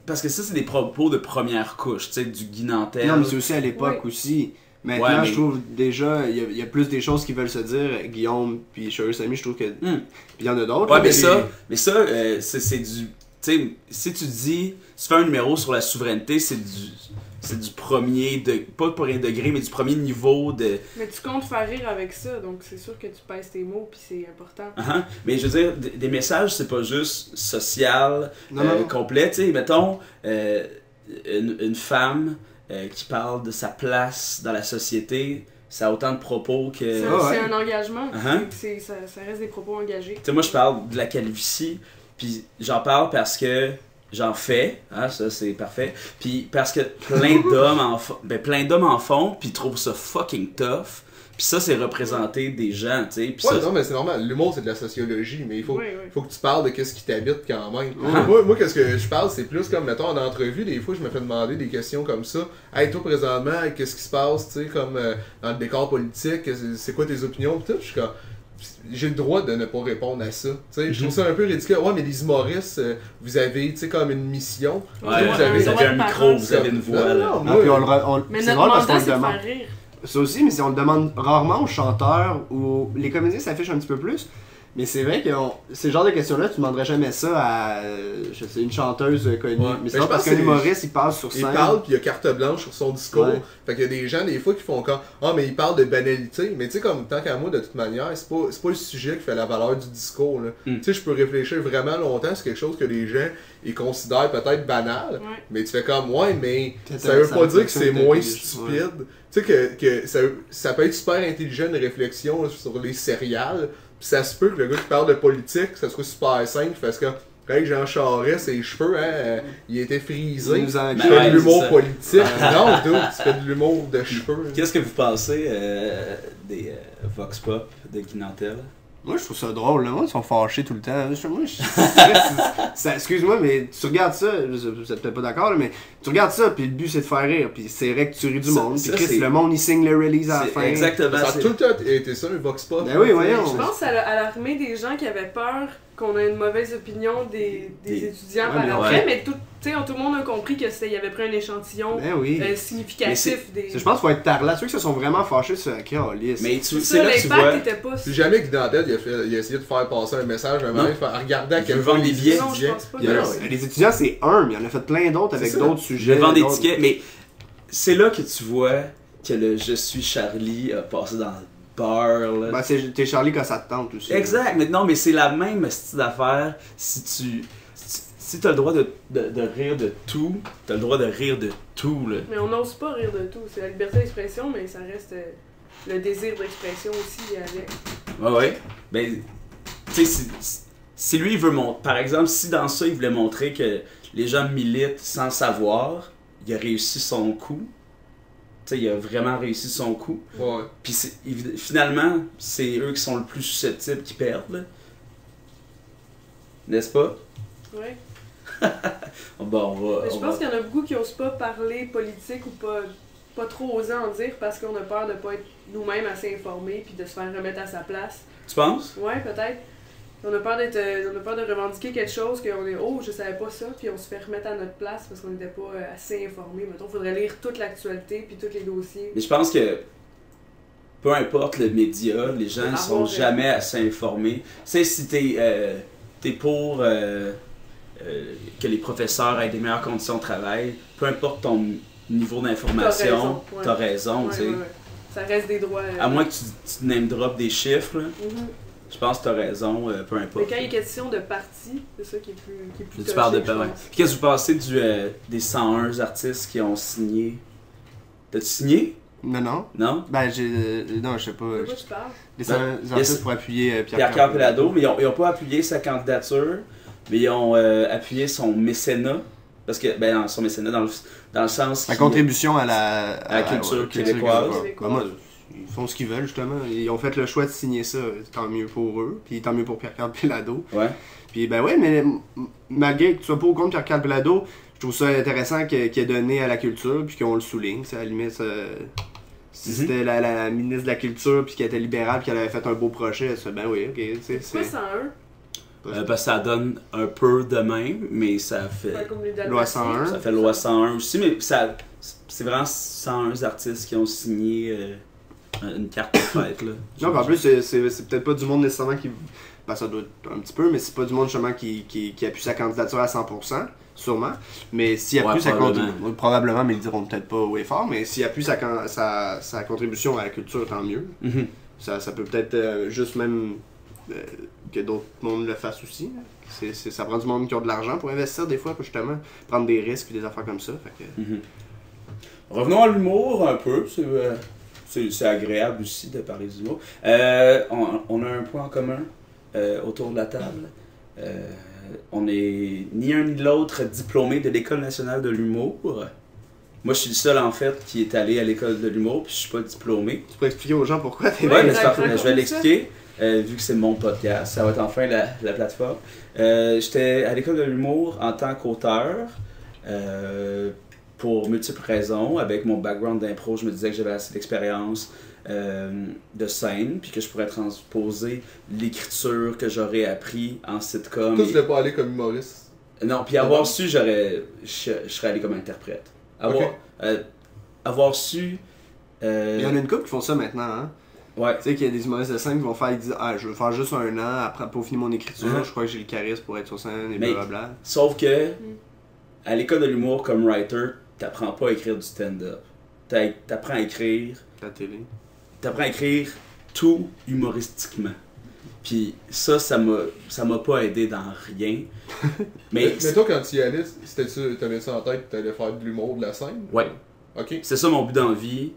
parce que ça, c'est des propos de première couche, tu sais, du Guy Nantel. Non, mais c'est aussi à l'époque aussi. Maintenant, Ouais, mais- je trouve déjà, il y a plus des choses qui veulent se dire. Guillaume puis Chérie Samy, je trouve que. Puis il y en a d'autres. Ouais, là, mais ça, c'est du. Tu sais, si tu dis, tu fais un numéro sur la souveraineté, c'est du premier, pas premier degré, mais du premier niveau de. Mais tu comptes faire rire avec ça, donc c'est sûr que tu pèses tes mots, puis c'est important. Mais je veux dire, des messages, c'est pas juste social, Non. complet. Tu sais, mettons, une femme qui parle de sa place dans la société, ça a autant de propos que. C'est Ah ouais. c'est un engagement, Uh-huh. ça reste des propos engagés. Tu sais, moi, je parle de la calvitie, puis j'en parle parce que j'en fais, hein, ça c'est parfait, puis parce que plein d'hommes en font, puis ils trouvent ça fucking tough, puis ça, c'est représenter des gens, tu sais, puis Ouais, ça... non, mais c'est normal. L'humour, c'est de la sociologie, mais il faut, Oui, oui. faut que tu parles de qu'est-ce qui t'habite quand même. Ouais. Moi, qu'est-ce que je parle, c'est plus comme, mettons, en entrevue, des fois, je me fais demander des questions comme ça. Hey, toi, présentement, qu'est-ce qui se passe, tu sais, comme dans le décor politique, c'est quoi tes opinions, pis tout, je suis comme... J'ai le droit de ne pas répondre à ça. Tu sais, je trouve ça un peu ridicule. Ouais, mais les humoristes, vous avez, tu sais, comme une mission. Ouais, Tu sais, vous avez droit de un micro, parole. vous avez une voix, là. Non, Ah, moi, puis on Mais c'est notre drôle parce qu'on mandat, le c'est de demande. faire rire. Ça aussi, mais on le demande rarement aux chanteurs ou les comédiens s'affichent un petit peu plus. Mais c'est vrai que ces genres de questions-là, tu demanderais jamais ça à je sais, une chanteuse connue. Ouais. Mais c'est Mais pas je parce pense qu'un que humoriste il passe sur il scène. parle, puis il y a carte blanche sur son discours. Ouais. Fait qu'il y a des gens, des fois, qui font comme ah, mais il parle de banalité. Mais tu sais, comme tant qu'à moi, de toute manière, c'est pas le sujet qui fait la valeur du discours. Là. Tu sais, je peux réfléchir vraiment longtemps sur quelque chose que les gens ils considèrent peut-être banal. Ouais. Mais tu fais comme ouais, mais Peut-être ça veut ça pas dire que c'est moins intelligent, ouais. stupide. Tu sais, que ça peut être super intelligent une réflexion là, sur les céréales. Puis ça se peut que le gars qui parle de politique, ça soit super simple parce que hey, Jean Charest, ses cheveux, hein, il était frisé. Il nous en- Tu Ben fais ouais, de l'humour c'est ça. politique. Non, dude, tu fais de l'humour de cheveux. Qu'est-ce que vous pensez des Vox Pop de Guy Nantel? Moi, je trouve ça drôle. Là. Moi, ils sont fâchés tout le temps. Excuse-moi, mais tu regardes ça, vous êtes peut-être pas d'accord, là, mais tu regardes ça, puis le but c'est de faire rire, puis c'est vrai que tu ris du Ça- monde. Puis ça, Chris, c'est- le monde il signe le release à la C'est fin. exactement Ça a c'est- tout le temps été ça, un Vox Pop. Ben oui, voyons. Je pense à l'armée des gens qui avaient peur qu'on ait une mauvaise opinion des Des- étudiants Ouais, mais par après, ouais. mais tout le monde a compris que il avait pris un échantillon Ben oui. significatif des. Je pense qu'il faut être tarlat. Ceux qui se sont vraiment fâchés sur la calice. Mais C'est c'est ça, là que tu vois... l'impact était pas. Si jamais Guy Nantel, il a essayé de faire passer un message, un moment, Non. il fait regarder à Il quel veut point vendre des les billets. Non, je étudiants- pense pas. Il y a- Non, les étudiants, c'est un, mais il en a fait plein d'autres avec C'est ça. d'autres Je sujets. vends des d'autres- tickets, mais c'est là que tu vois que le Je suis Charlie a passé dans le bar, là. Ben, t'es Charlie quand ça te tente aussi. Exact, mais non, mais c'est la même style d'affaire. Si t'as le droit de rire de tout, t'as le droit de rire de tout, là. Mais on n'ose pas rire de tout. C'est la liberté d'expression, mais ça reste le désir d'expression aussi avec. Ouais. Ben, tu sais, si lui il veut montrer, par exemple, si dans ça il voulait montrer que les gens militent sans savoir, il a réussi son coup. Tu sais, il a vraiment réussi son coup. Ouais. Puis finalement, c'est eux qui sont le plus susceptibles qui perdent, là. N'est-ce pas? Ouais. Bon, Mais je pense qu'il y en a beaucoup qui osent pas parler politique ou pas trop oser en dire parce qu'on a peur de pas être nous-mêmes assez informés puis de se faire remettre à sa place. Tu penses? Ouais, peut-être. On a peur de revendiquer quelque chose qu'on est oh, je savais pas ça, puis on se fait remettre à notre place parce qu'on n'était pas assez informés. Mettons, faudrait lire toute l'actualité puis tous les dossiers. Mais je pense que peu importe le média, les gens ne sont jamais assez informés. Tu sais, si t'es pour que les professeurs aient des meilleures conditions de travail, peu importe ton niveau d'information, t'as raison, Ouais, tu sais. ouais. Ça reste des droits. À moins que tu name drop des chiffres, là. Mhm. Je pense que t'as raison, peu Mais importe. quand il est question de partie, c'est ça qui est plus Tu parles de touché, je ouais. pense. Puis qu'est-ce que vous pensez des 101 artistes qui ont signé? T'as-tu signé? Non. Non? Ben, non, je sais pas. De quoi tu parles? Les Ben, artistes pour appuyer Pierre Carpellado, mais ils ont pas appuyé sa candidature, mais ils ont appuyé son mécénat. Parce que, ben, son mécénat dans le sens. La contribution à la culture ouais, québécoise. Ben, moi, ils font ce qu'ils veulent, justement. Ils ont fait le choix de signer ça, tant mieux pour eux, puis tant mieux pour Pierre Carpellado. Ouais. Puis, ben ouais, mais malgré que tu sois pas au compte Pierre Carpellado, je trouve ça intéressant qu'il ait donné à la culture, puis qu'on le souligne. À la limite, si c'était la ministre de la Culture, puis qu'elle était libérale, puis qu'elle avait fait un beau projet, ça, ben oui, ok. C'est quoi 101? Parce que ça donne un peu de même, mais ça fait. Fait comme les Dalmatiens. Loi 101. Ça fait loi 101 aussi, mais c'est vraiment 101 artistes qui ont signé une carte de fête. Là. Non, mais en plus, c'est peut-être pas du monde nécessairement qui. Ben, ça doit être un petit peu, mais c'est pas du monde justement qui appuie sa candidature à 100%, sûrement. Mais s'il appuie sa contribution. Probablement, mais ils diront peut-être pas haut et fort, mais s'il appuie sa contribution à la culture, tant mieux. Mm-hmm. Ça peut peut-être juste même que d'autres mondes le fassent aussi. Ça prend du monde qui a de l'argent pour investir des fois, pour justement prendre des risques et des affaires comme ça. Fait que... Mm-hmm. Revenons à l'humour un peu. C'est agréable aussi de parler d'humour. On a un point en commun autour de la table. On n'est ni un ni l'autre diplômé de l'École nationale de l'humour. Moi, je suis le seul, en fait, qui est allé à l'École de l'humour, puis je suis pas diplômé. Tu peux expliquer aux gens pourquoi t'es Ouais, là? mais c'est parfait. Je vais l'expliquer, vu que c'est mon podcast. Ça va être enfin la plateforme. J'étais à l'École de l'humour en tant qu'auteur, pour multiples raisons. Avec mon background d'impro, je me disais que j'avais assez d'expérience de scène, puis que je pourrais transposer l'écriture que j'aurais appris en sitcom. Toi, tu voulais pas aller comme humoriste? Non, puis avoir su, je serais allé comme interprète. Avoir su... Il y en a une couple qui font ça maintenant, hein? Ouais. Tu sais qu'il y a des humoristes de scène qui vont faire, ils disent « Ah, je veux faire juste un an après pour finir mon écriture, je crois que j'ai le charisme pour être sur scène et blablabla. » Sauf que, à l'école de l'humour comme writer, t'apprends pas à écrire du stand-up. T'apprends à écrire... La télé. T'apprends à écrire tout humoristiquement. Puis ça m'a pas aidé dans rien. Mais toi, quand tu y allais, t'avais ça en tête que t'allais faire de l'humour, de la scène? Ouais. Ok. C'est ça mon but dans la vie.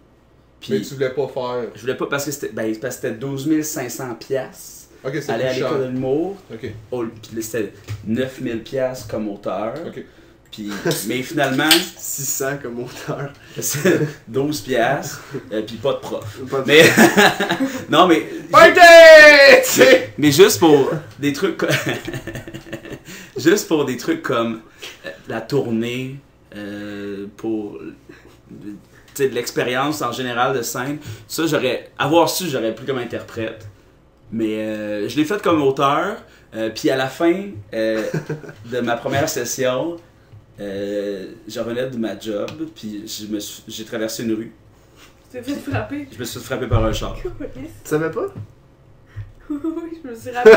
Puis Mais tu voulais pas faire... je voulais pas parce que c'était 12 500 piastres. Ok, c'est Aller à l'école de l'humour. Ok. Puis c'était 9 000 piastres comme auteur. Ok. Puis, mais finalement, 600 comme auteur. c'est 12 piastres, puis pas de prof. Pas de- Mais non, mais mais juste pour des trucs juste pour des trucs comme la tournée, pour tu sais, de l'expérience en général de scène, ça j'aurais pu comme interprète. Mais je l'ai fait comme auteur, puis à la fin de ma première session, je revenais de ma job, puis j'ai traversé une rue. Tu t'es fait frapper. Je me suis fait frapper par un char. Tu savais pas? Oui, je me suis rappelé.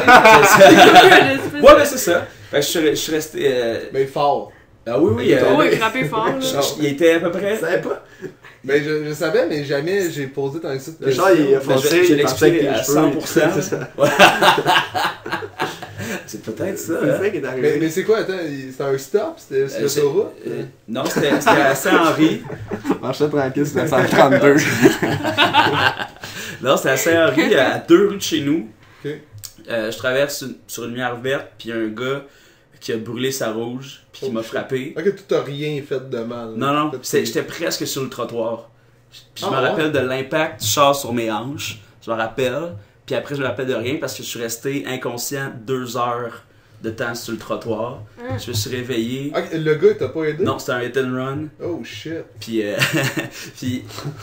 Ouais, mais c'est ça. Fait que je suis resté... Mais fort. Ah oui, oui. Oui, frapper fort, là. Il était à peu près... Tu savais pas? Mais je savais, mais jamais j'ai posé dans le site. Le char, il a foncé, je il pensait que l'explique tes à cheveux... 100%. C'est ça. C'est peut-être ça. C'est Hein? ça qui est arrivé. Mais c'est quoi, attends, c'était un stop? C'était sur l'autoroute? Non, c'était à Saint-Henri. Marchait tranquille sur la 132. Non, c'était à Saint-Henri, à 2 rues de chez nous. Ok. Je traverse sur une lumière verte, puis il y a un gars qui a brûlé sa rouge, puis qui m'a frappé. Ok, tu t'as rien fait de mal. Non, j'étais presque sur le trottoir. Puis je me ouais? rappelle de l'impact du char sur mes hanches. Je me rappelle. Puis après, je me rappelle de rien parce que je suis resté inconscient 2 heures de temps sur le trottoir. Je me suis réveillé. Ok, le gars, il t'a pas aidé? Non, c'était un hit and run. Oh shit. Puis,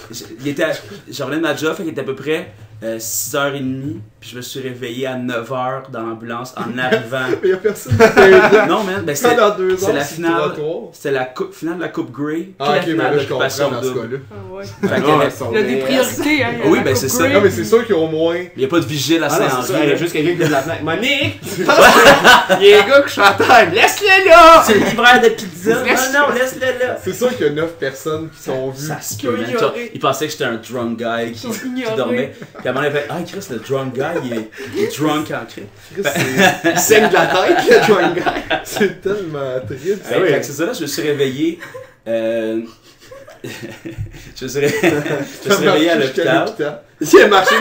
je revenais de ma job, fait qu'il était à peu près 6h30. Puis je me suis réveillé à 9h dans l'ambulance en arrivant. Mais y'a personne qui t'a aidé. Non, man, ben Dans 2 c'est heures, la sur le finale. trottoir. C'était la finale de la Coupe Grey. Ah, ok, mais finale là, de je comprends Occupation dans ce Double. cas-là. Ah ouais. ouais. Fait qu'il y avait- Il y a des priorités, hein. Oui, ben c'est ça. Non, mais c'est sûr qu'il y a au moins. Il n'y a pas de vigile à Ah non, c'est ça, il y a Saint-Henri. juste quelqu'un qui ouvre la fenêtre. Monique! Il y a un gars qui chante à terre, laisse-le là! C'est le libraire de pizza. Laisse- Non, laisse-le là. C'est sûr qu'il y a 9 personnes qui sont vues. Ça se Qui ont peut, man. ignoré. Il pensait que j'étais un drunk guy qui Ils sont ignorés. dormait. Puis à un moment, il a fait ah, Chris, le drunk guy, il est drunk en cri. C'est- Il saigne de la tête, le drunk guy. C'est tellement triste. Fait que c'est ça, là, je me suis réveillé. Je me suis réveillé à l'hôpital. Il a marché,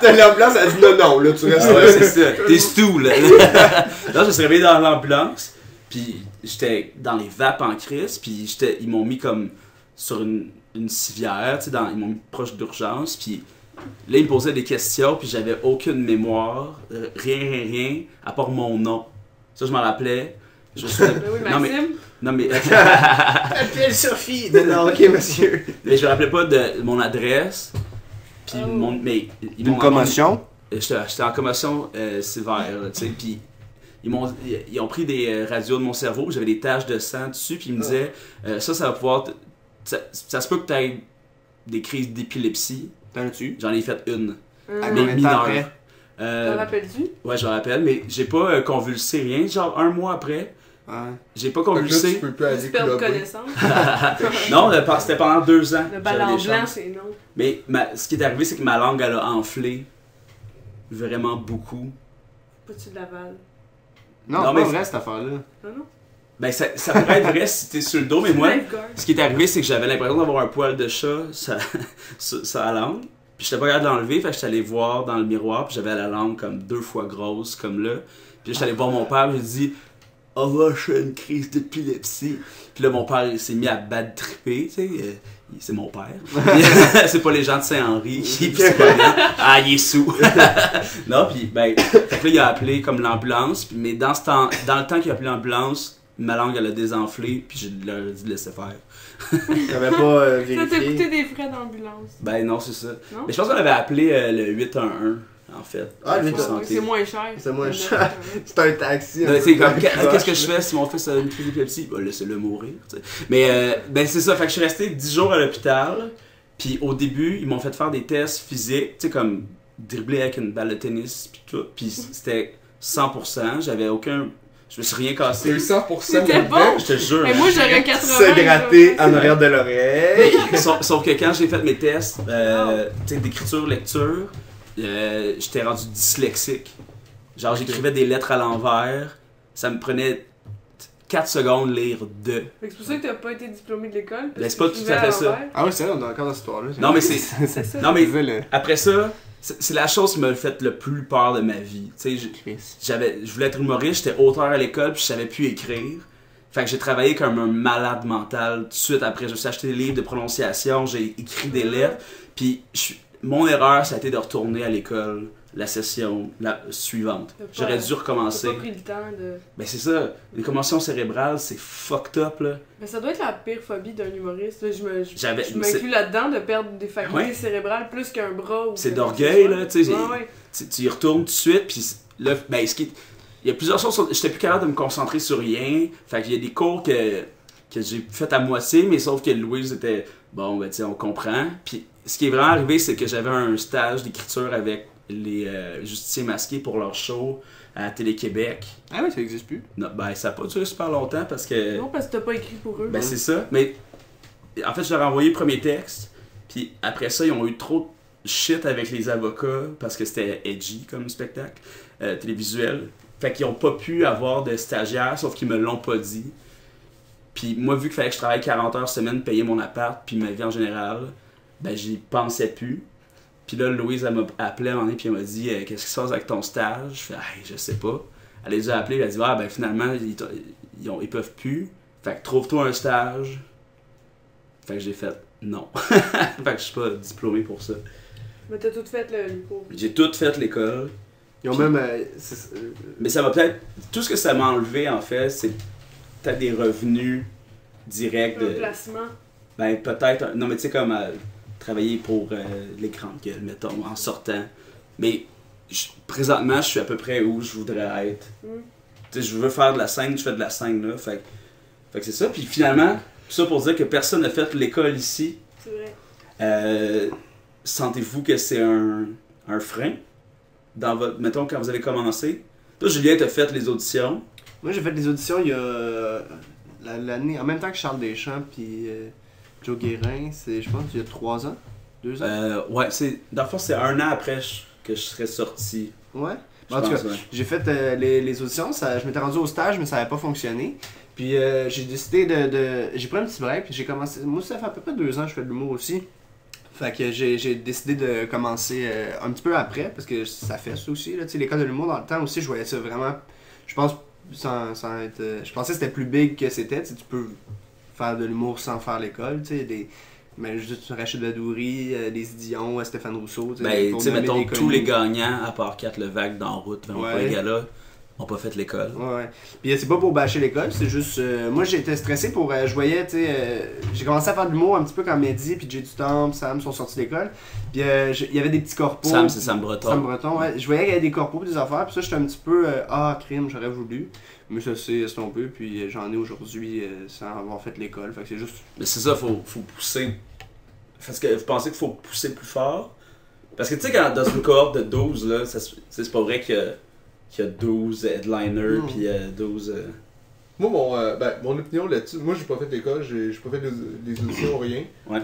t'as l'ambulance, elle dit non, là, tu restes Ah ouais, là. c'est ça. T'es stou, là. Là, je me suis réveillé dans l'ambulance. Puis j'étais dans les vapes en crise. Puis ils m'ont mis comme sur une civière. Tu sais, ils m'ont mis proche d'urgence. Puis là, ils me posaient des questions. Puis j'avais aucune mémoire. Rien. À part mon nom. Ça, je m'en rappelais. Je me suis... Ben oui, Non, mais- Maxime. Non, mais. Appelle Sophie! Non, ok, monsieur. Mais je me rappelais pas de mon adresse. Puis Oh. mais ils Une m'ont commotion? J'étais en commotion sévère, là, tu sais, puis ils ont pris des radios de mon cerveau, j'avais des taches de sang dessus, puis ils me disaient ça va pouvoir ça se peut que tu aies des crises d'épilepsie. T'en as-tu? J'en ai fait une, À mais combien de temps mineure. après? T'en rappelles-tu? Ouais, je me rappelle, mais j'ai pas convulsé rien, genre un mois après, Ouais. j'ai pas Fait que là, tu convulsé. peux plus aller Juste perdre clubber. connaissance. Non, c'était pendant 2 ans. Le j'avais ballon des blanc, chances. c'est non. Mais ce qui est arrivé, c'est que ma langue, elle a enflé vraiment beaucoup. Pas-tu de Laval? Non, Non, c'est mais- pas vrai cette affaire-là. Non, non. Ben, ça pourrait être vrai si t'es sur le dos, mais moi, Lifeguard. ce qui est arrivé, c'est que j'avais l'impression d'avoir un poil de chat sur la langue. Puis j'étais pas capable de l'enlever, fait que j'étais allé voir dans le miroir, puis j'avais la langue comme 2 fois grosse, comme là. Puis j'étais allé voir mon père, puis j'ai dit « Oh là, je fais une crise d'épilepsie. » Puis là, mon père, il s'est mis à bad tripper, tu sais. C'est mon père. C'est pas les gens de Saint-Henri qui psychologuent. Ah, il est sous. Non, puis ben, fait que là, il a appelé comme l'ambulance, mais dans le temps qu'il a appelé l'ambulance, ma langue, elle a désenflé, puis je leur ai dit de laisser faire. T'avais pas Ça t'a vérifié. coûté des frais d'ambulance. Ben non, c'est ça. Non? Mais je pense qu'on avait appelé le 811, en fait. Ah, le Info 811, santé. C'est moins cher. C'est moins cher. C'est un taxi. Non, c'est comme, qu'est-ce que je fais si mon fils a une crise d'épilepsie? Ben, laissez-le mourir. Tu sais. Mais ben, c'est ça, fait que je suis resté 10 jours à l'hôpital. Puis au début, ils m'ont fait faire des tests physiques, tu sais, comme dribbler avec une balle de tennis, puis tout. Puis c'était 100%, j'avais aucun. Je me suis rien C'est cassé. eu 100% C'était de bon. vrai. Je te jure. Mais moi, j'aurais 80. Se gratter là. en arrière de l'oreille. Sauf que quand j'ai fait mes tests, tu sais, d'écriture, lecture, j'étais rendu dyslexique. Genre, j'écrivais des lettres à l'envers. Ça me prenait 4 secondes lire de. Fait que c'est pour ça que t'as pas été diplômé de l'école. parce Ben, c'est que pas tu tout vivais à fait à ça. l'envers. Ah oui, c'est vrai, on est encore dans cette histoire-là. Non, mais c'est. C'est ça. Non, mais le... après ça, c'est la chose qui m'a fait le plus peur de ma vie. Tu sais, je voulais être humoriste, j'étais auteur à l'école, puis je savais plus écrire. Fait que j'ai travaillé comme un malade mental tout de suite après. Je me suis acheté des livres de prononciation, j'ai écrit des lettres. Puis mon erreur, ça a été de retourner à l'école la session suivante. T'as pas- J'aurais dû recommencer. T'as pas pris le temps de. Ben c'est ça, les commotions cérébrales, c'est fucked up là. Mais ça doit être la pire phobie d'un humoriste. Là, J'avais- je m'inclus là-dedans de perdre des facultés Ouais. cérébrales plus qu'un bras. Ou C'est que d'orgueil, quoi que là, ce tu sais, soit. Ouais, ouais. Tu y retournes tout de suite, puis là, ben, il y a plusieurs choses, j'étais plus capable de me concentrer sur rien, fait qu'il y a des cours que j'ai fait à moitié, mais sauf que Louise était, bon, ben, tu sais, on comprend, puis ce qui est vraiment arrivé, c'est que j'avais un stage d'écriture avec les justiciers masqués pour leur show à Télé-Québec. Ah oui, ça existe plus. Non, ben, ça a pas duré super longtemps, parce que... Non, parce que t'as pas écrit pour eux. Ben c'est ça, mais en fait je leur ai envoyé le premier texte, puis après ça ils ont eu trop de shit avec les avocats parce que c'était edgy comme spectacle télévisuel. Fait qu'ils ont pas pu avoir de stagiaires, sauf qu'ils me l'ont pas dit. Puis moi vu qu'il fallait que je travaille 40 heures semaine, payer mon appart, puis ma vie en général, ben j'y pensais plus. Puis là Louise elle m'a appelé à un moment donné, puis elle m'a dit qu'est-ce qui se passe avec ton stage? Je fais hey, je sais pas. Elle les a appelés, elle a dit ah ben finalement ils peuvent plus. Fait que trouve-toi un stage. Fait que j'ai fait non. Fait que je suis pas diplômé pour ça. Mais t'as tout fait le cours. J'ai tout fait l'école. Ils ont même. Mais ça m'a peut-être. Tout ce que ça m'a enlevé en fait, c'est peut-être des revenus directs Un de. placement. Ben peut-être. Non mais tu sais comme travailler pour les grandes gueules, mettons, en sortant. Mais présentement, je suis à peu près où je voudrais être. Mm. Tu sais, je veux faire de la scène, je fais de la scène là. Fait que c'est ça. Puis finalement, tout ça pour dire que personne n'a fait l'école ici. C'est vrai. Sentez-vous que c'est un frein dans votre... Mettons, quand vous avez commencé. Toi, Julien, t'as fait les auditions. Moi, j'ai fait des auditions il y a l'année, en même temps que Charles Deschamps puis Joe Guérin, c'est, je pense, il y a 3 ans, 2 ans. Ouais, dans le fond, c'est 1 an après que je serais sorti. Ouais. Je En tout cas, pense, ouais. j'ai fait les auditions, je m'étais rendu au stage, mais ça n'avait pas fonctionné. Puis j'ai décidé j'ai pris un petit break, puis j'ai commencé. Moi, ça fait à peu près 2 ans que je fais de l'humour aussi. Fait que j'ai décidé de commencer un petit peu après, parce que ça fait ça aussi. Là. L'école de l'humour, dans le temps aussi, je voyais ça vraiment. Je pense, sans être. Je pensais que c'était plus big que c'était. Tu peux faire de l'humour sans faire l'école. Mais juste Rachid Badouri, des Dion, Stéphane Rousseau. Ben, tu sais, mettons, tous connus. les gagnants, à part 4 Levac dans route, vraiment pas les gars-là, ont pas fait l'école. Ouais. Puis c'est pas pour bâcher l'école, c'est juste. Moi j'étais stressé pour. Je voyais, tu sais. J'ai commencé à faire de l'humour un petit peu quand Mehdi, puis Jay Dutombe, Sam sont sortis d'école. Puis il y avait des petits corpos. Sam, c'est Sam Breton. Sam Breton, ouais. Je voyais qu'il y avait des corpos et des affaires, puis ça j'étais un petit peu. Crime, j'aurais voulu. Mais ça s'est estompé, puis j'en ai aujourd'hui sans avoir fait l'école. Fait que c'est juste. Mais c'est ça, faut pousser. Parce que vous pensez qu'il faut pousser plus fort? Parce que tu sais, dans une cohorte de 12, là, c'est pas vrai qu'il y a 12 headliners, puis 12... Moi, mon opinion là-dessus, moi j'ai pas fait l'école, j'ai pas fait des auditions, rien. Ouais.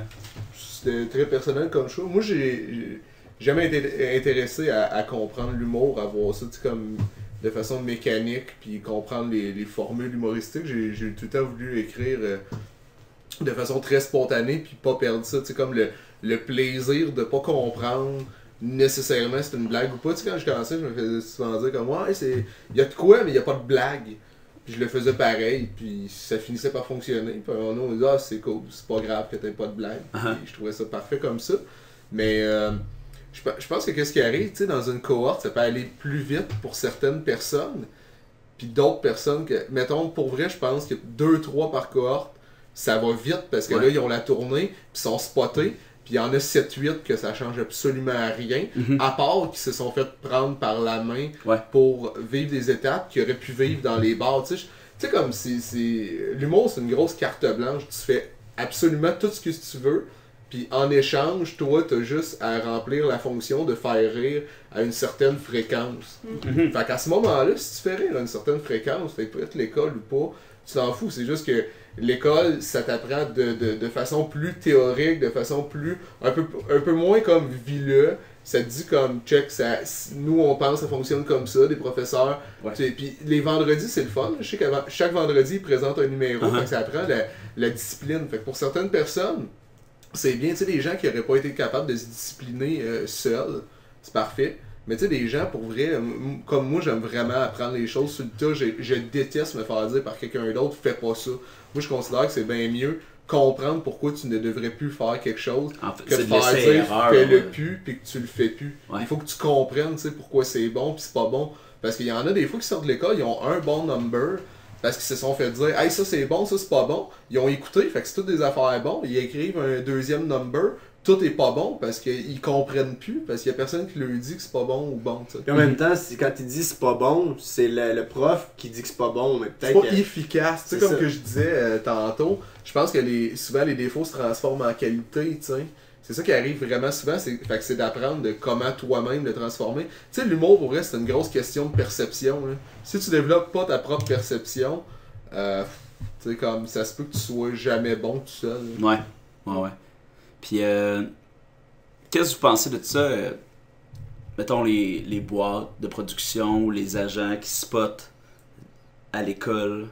C'était très personnel comme choix. Moi, j'ai jamais été intéressé à comprendre l'humour, à voir ça comme de façon mécanique, puis comprendre les formules humoristiques. J'ai tout le temps voulu écrire de façon très spontanée, puis pas perdre ça, tu sais, comme le plaisir de pas comprendre nécessairement c'est une blague ou pas. Tu sais, quand je commençais, je me faisais souvent dire comme ouais, il y a de quoi, mais il y a pas de blague. Puis je le faisais pareil, puis ça finissait par fonctionner. Puis on nous dit ah, c'est cool, c'est pas grave que t'aies pas de blague. Puis je trouvais ça parfait comme ça. Mais je pense que qu'est-ce qui arrive, tu sais, dans une cohorte, ça peut aller plus vite pour certaines personnes, puis d'autres personnes que, mettons, pour vrai, je pense que 2-3 par cohorte, ça va vite parce que là, ils ont la tournée, puis sont spotés. Puis il y en a 7-8 que ça change absolument rien, à part qui se sont fait prendre par la main pour vivre des étapes qu'ils auraient pu vivre dans les bars. Tu sais, comme l'humour, c'est une grosse carte blanche. Tu fais absolument tout ce que tu veux, puis en échange, toi, t'as juste à remplir la fonction de faire rire à une certaine fréquence. Fait qu'à ce moment-là, si tu fais rire à une certaine fréquence, fait peut être l'école ou pas, tu t'en fous. C'est juste que l'école, ça t'apprend de façon plus théorique, de façon plus un peu moins comme vilain. Ça te dit comme check, nous on pense que ça fonctionne comme ça, des professeurs. Puis les vendredis c'est le fun. Je sais que chaque vendredi ils présentent un numéro, fait que ça apprend la discipline. Fait que pour certaines personnes, c'est bien, tu sais, des gens qui n'auraient pas été capables de se discipliner seuls, c'est parfait. Mais tu sais, des gens, pour vrai, comme moi, j'aime vraiment apprendre les choses sur le tas. Je déteste me faire dire par quelqu'un d'autre, fais pas ça. Moi, je considère que c'est bien mieux comprendre pourquoi tu ne devrais plus faire quelque chose en fait, que de faire dire fais-le plus puis que tu le fais plus. Il faut que tu comprennes, tu sais, pourquoi c'est bon puis c'est pas bon. Parce qu'il y en a des fois qui sortent de l'école, ils ont un bon number parce qu'ils se sont fait dire hey, ça c'est bon, ça c'est pas bon. Ils ont écouté, fait que c'est toutes des affaires bonnes. Ils écrivent un deuxième number. Tout est pas bon parce qu'ils comprennent plus, parce qu'il y a personne qui leur dit que c'est pas bon ou bon. T'sais. Puis en même temps, quand il dit c'est pas bon, c'est le prof qui dit que c'est pas bon, mais peut-être c'est pas efficace. Tu sais, comme que je disais tantôt, je pense que souvent les défauts se transforment en qualité, tu sais. C'est ça qui arrive vraiment souvent, fait que c'est d'apprendre de comment toi-même le transformer. Tu sais, l'humour, pour vrai, c'est une grosse question de perception. Là. Si tu développes pas ta propre perception, tu sais, comme ça se peut que tu sois jamais bon tout seul. Là. Ouais. Puis, qu'est-ce que vous pensez de ça? Mettons les boîtes de production ou les agents qui spotent à l'école.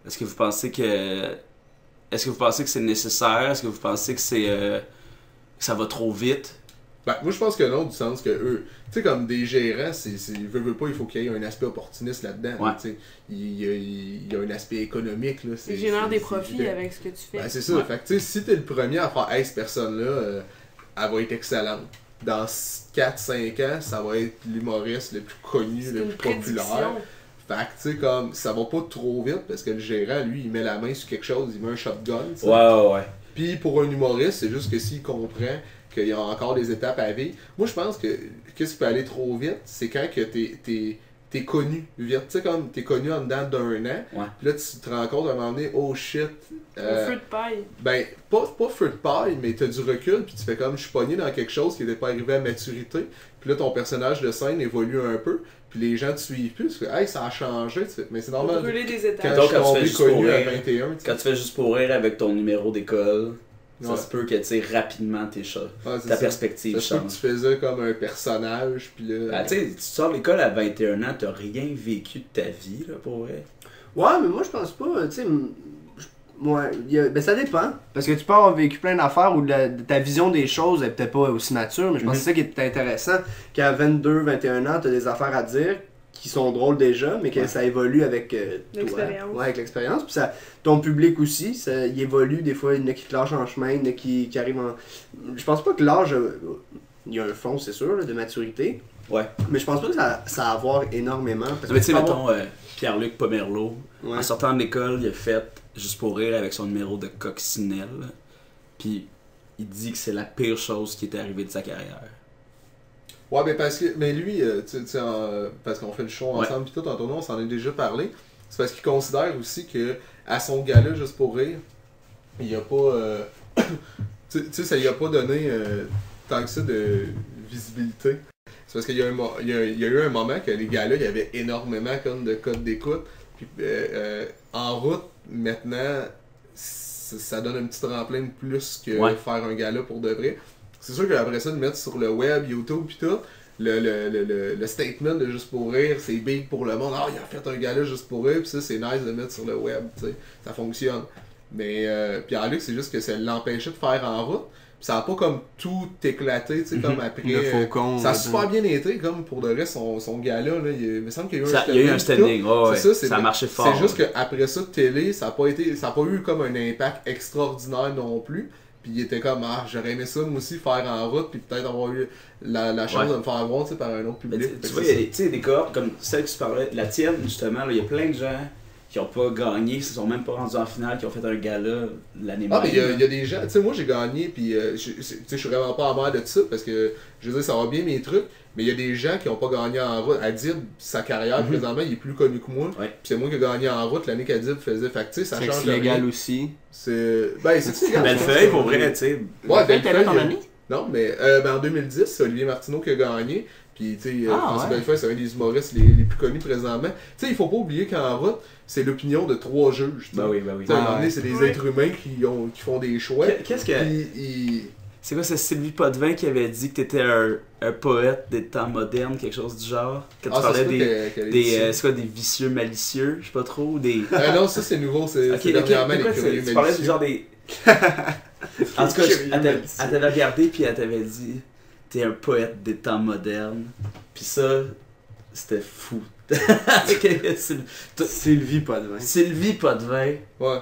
Est-ce que vous pensez que c'est nécessaire? Est-ce que vous pensez que ça va trop vite? Ben, moi, je pense que non, du sens que eux, tu sais, comme des gérants, veut pas, il faut qu'il y ait un aspect opportuniste là-dedans. Ouais. Il y a un aspect économique. Là, ils génèrent des profits avec ce que tu fais. Ben, c'est ça. Ouais. Fait que, tu sais, si t'es le premier à faire, hey, cette personne-là, elle va être excellente. Dans 4-5 ans, ça va être l'humoriste le plus connu, le plus populaire. Fait que, tu sais, comme, ça va pas trop vite parce que le gérant, lui, il met la main sur quelque chose, il met un shotgun. T'sais. Ouais. Puis pour un humoriste, c'est juste que s'il comprend qu'il y a encore des étapes à vivre. Moi, je pense que qu'est-ce qui peut aller trop vite, c'est quand que t'es connu vite. Tu sais, comme t'es connu en dedans d'un an, puis là, tu te rends compte à un moment donné, oh shit, Un feu de paille. Ben, pas feu de paille, mais t'as du recul, puis tu fais comme, je suis pogné dans quelque chose qui n'était pas arrivé à maturité, puis là, ton personnage de scène évolue un peu, puis les gens te suivent plus, tu fais, hey, ça a changé, tu fais, mais c'est normal. Brûler des Quand étages. je suis quand tu fais tombé juste pour connu à rire, 21, tu sais. Quand tu fais juste pour rire avec ton numéro d'école, ça Ouais. se peut que tu sais rapidement tes choses. Ouais, c'est Ta ça. perspective Ça se peut que change. tu faisais comme un personnage, puis là... Ah, tu sais, tu sors de l'école à 21 ans, t'as rien vécu de ta vie, là, pour vrai. Ouais, mais moi, je pense pas, tu sais. Ouais, ben ça dépend. Parce que tu peux avoir vécu plein d'affaires où ta vision des choses est peut-être pas aussi mature, mais je pense que c'est ça qui est intéressant. Qu'à 22, 21 ans, t'as des affaires à dire qui sont drôles déjà, mais que ça évolue avec L'expérience. Ouais, avec l'expérience. Puis ton public aussi, il évolue. Des fois, il y en a qui te lâchent en chemin, il y en a qui arrivent en. Je pense pas que l'âge. Il y a un fond, c'est sûr, là, de maturité. Ouais. Mais je pense pas que ça a à voir énormément. Parce Mais tu sais, peux avoir- mettons, Pierre-Luc Pomerleau, Ouais. en sortant de l'école, il a fait juste pour rire avec son numéro de coccinelle. Puis il dit que c'est la pire chose qui était arrivée de sa carrière. Ouais, mais lui, parce qu'on fait le show ensemble, puis tout, en tournoi, on s'en est déjà parlé. C'est parce qu'il considère aussi que à son gala, juste pour rire, il a pas. Tu sais, ça lui a pas donné tant que ça de visibilité. C'est parce qu'il y a eu un moment que les galas, il y avait énormément comme de codes d'écoute. Puis en route, maintenant, ça donne un petit tremplin de plus que faire un gala pour de vrai. C'est sûr qu'après ça, de mettre sur le web, YouTube pis tout, le statement de Juste pour rire, c'est big pour le monde. Ah, il a fait un gala Juste pour rire, pis ça, c'est nice de mettre sur le web, tu sais. Ça fonctionne. Mais Pierre-Luc, c'est juste que ça l'empêchait de faire en route. Pis ça a pas comme tout éclaté, tu sais, comme après. Le faucon. Ça a super bien été, comme pour de vrai, son gala, là. Il me semble qu'il y a eu Il y a eu un standing, ouais, c'est ça, ça a marché fort. C'est juste qu'après ça, télé, ça a pas eu comme un impact extraordinaire non plus. Puis il était comme, ah, j'aurais aimé ça, moi aussi, faire en route, puis peut-être avoir eu la chance de me faire voir, tu sais, par un autre public. Tu vois, il y a des cohortes comme celle que tu parlais, la tienne, justement, il y a plein de gens qui n'ont pas gagné, qui se sont même pas rendus en finale, qui ont fait un gala l'année Ah, mais même. il y a des gens, tu sais, moi j'ai gagné, puis je suis vraiment pas amer de ça, parce que, je veux dire, ça va bien mes trucs, mais il y a des gens qui n'ont pas gagné en route. Adib, sa carrière, présentement, il est plus connu que moi, puis c'est moi qui ai gagné en route l'année qu'Adib faisait, fait que, tu sais, ça change C'est légal rien. aussi. C'est légal. Bellefeuille, pour vrai, tu sais. Ouais, T'as là ton Bellefeuille, année? non, mais en 2010, c'est Olivier Martineau qui a gagné. Puis, tu sais, François ouais. Bellefeuille, c'est un des humoristes les plus connus présentement. Tu sais, il faut pas oublier qu'en route, c'est l'opinion de 3 juges. Ben oui, ben oui. Tu sais, à un moment donné, c'est des Ouais. êtres humains qui font des choix. Qu'est-ce que. Puis, C'est quoi, c'est Sylvie Potvin qui avait dit que t'étais un poète des temps modernes, quelque chose du genre? Quand tu parlais c'est quoi, des vicieux malicieux, je sais pas trop, ou des... non, ça c'est nouveau, c'est Ok, dernièrement de quoi les curieux tu parlais du malicieux. genre des... En tout cas, elle t'avait regardé puis elle t'avait dit t'es un poète des temps modernes. Puis ça, c'était fou. Sylvie Potvin. Sylvie Potvin. Ouais.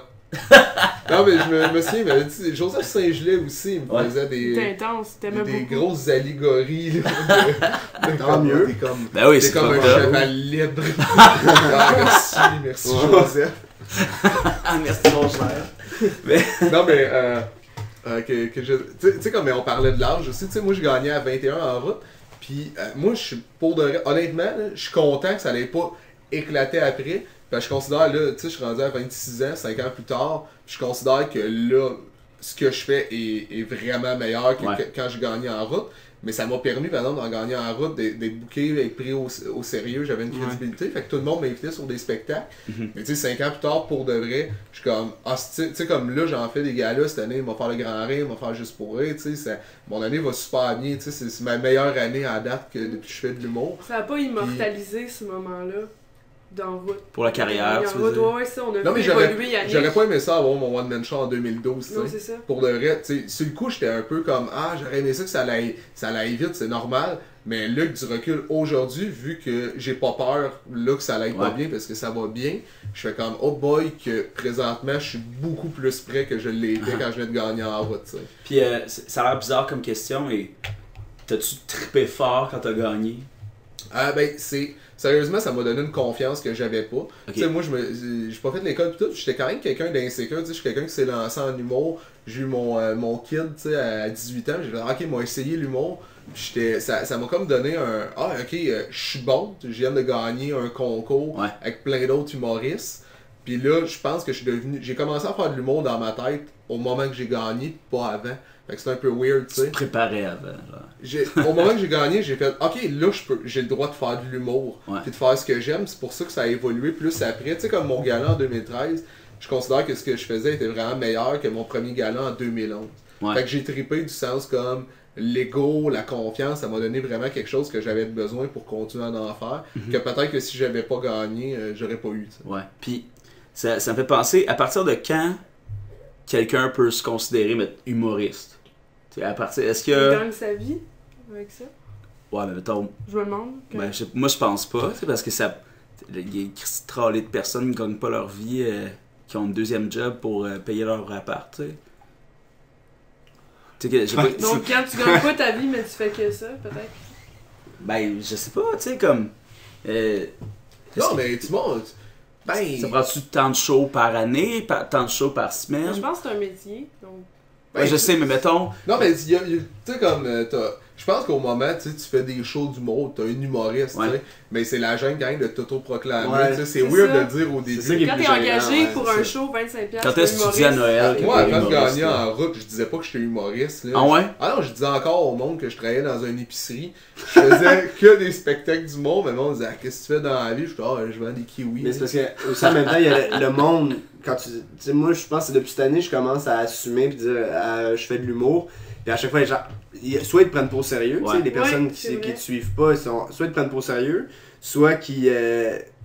Non, mais je me souviens, il m'avait dit, Joseph Saint-Gelais aussi, il me faisait C'était intense, t'aimais des beaucoup. grosses allégories. Là, Tant mieux. T'es comme, Ben oui, t'es c'est comme un fucked up. cheval libre. Ah, merci Joseph. Ah, merci mon cher. Non, mais, tu sais, comme on parlait de l'âge aussi, tu sais, moi, je gagnais à 21 en route, puis moi, je suis, pour de vrai, honnêtement, là, je suis content que ça n'allait pas éclater après, parce que je considère, là, tu sais, je suis rendu à 26 ans, 5 ans plus tard, je considère que là, ce que je fais est vraiment meilleur que quand je gagnais en route. Mais ça m'a permis, par exemple, d'en gagner en route, d'être booké, d'être pris au sérieux, j'avais une crédibilité. Fait que tout le monde m'invitait sur des spectacles. Mais tu sais, 5 ans plus tard, pour de vrai, je suis comme, tu sais, comme là, j'en fais des galas cette année, il va faire le Grand Rire, il va faire Juste pour rire, tu sais, mon année va super bien, tu sais, c'est ma meilleure année à date depuis que je fais de l'humour. Ça a pas immortalisé ce moment-là dans Route. Pour la carrière, tu veux dire. Ouais, ça, on a Non, mais vu évoluer Yannick. j'aurais pas aimé ça avoir mon one-man show en 2012, tu Non, sais. c'est ça. Pour de vrai, tu sais, sur le coup, j'étais un peu comme, ah, j'aurais aimé ça que ça allait vite, c'est normal. Mais là, que du recul aujourd'hui, vu que j'ai pas peur, là, que ça allait pas bien, parce que ça va bien, je fais comme, oh boy, que présentement, je suis beaucoup plus près que je l'ai été quand je venais de gagner en route, tu sais. Puis ça a l'air bizarre comme question, et t'as-tu trippé fort quand t'as gagné? Ah, ben, sérieusement, ça m'a donné une confiance que j'avais pas. Okay. Tu sais, moi, j'ai pas fait de l'école pis tout, j'étais quand même quelqu'un d'insécure, tu sais, je suis quelqu'un qui s'est lancé en humour. J'ai eu mon kid, tu sais, à 18 ans, j'ai dit, ok, moi, essayé l'humour. Ça m'a comme donné un, ok, je suis bon, je viens de gagner un concours avec plein d'autres humoristes. Puis là, je pense que j'ai commencé à faire de l'humour dans ma tête au moment que j'ai gagné, pas avant. Fait que c'est un peu weird, tu sais. Tu te préparais avant, là. Au moment que j'ai gagné, j'ai fait ok, là j'ai le droit de faire de l'humour puis de faire ce que j'aime. C'est pour ça que ça a évolué plus après. Tu sais, comme mon gala en 2013, je considère que ce que je faisais était vraiment meilleur que mon premier gala en 2011. Fait que j'ai trippé du sens comme l'ego, la confiance, ça m'a donné vraiment quelque chose que j'avais besoin pour continuer à en faire. Que peut-être que si j'avais pas gagné, j'aurais pas eu. T'sais. Ouais. Puis ça me fait penser, à partir de quand quelqu'un peut se considérer humoriste? À partir, est-ce que... Il gagne sa vie avec ça? Ouais, mais mettons... Je me demande. Ben, moi, je pense pas, parce que ça... Il y a une tralée de personnes qui gagnent pas leur vie, qui ont un deuxième job pour payer leur appart, tu sais. Donc, quand tu gagnes pas ta vie, mais tu fais que ça, peut-être? Ben, je sais pas, tu sais, comme... non, mais tu montes... Ben... Ça prend-tu tant de shows par année, tant de shows par semaine? Je pense que c'est un métier, donc... Ouais, je sais, mais mettons... Non, mais tu sais, comme... je pense qu'au moment, tu fais des shows d'humour, t'as un humoriste, tu sais, mais c'est la gêne quand même de t'auto-proclamer, tu sais, c'est weird de le dire au début. Quand t'es engagé pour un show, 25$, quand est-ce que tu dis à Noël? Moi, avant de gagner en route, je disais pas que j'étais humoriste. Là. Ah ouais? Ah non, je disais encore au monde que je travaillais dans une épicerie. Je faisais que des spectacles d'humour, mais le monde disait, qu'est-ce que tu fais dans la vie? Je disais, je vends des kiwis. Mais c'est parce que, aussi en même temps, il y a le monde, quand tu sais, moi, je pense que depuis cette année, je commence à assumer puis dire, je fais de l'humour. Puis à chaque fois, les gens, soit ils te prennent pas au sérieux, tu sais, les personnes qui te suivent pas, soit ils te prennent pas au sérieux, soit qui.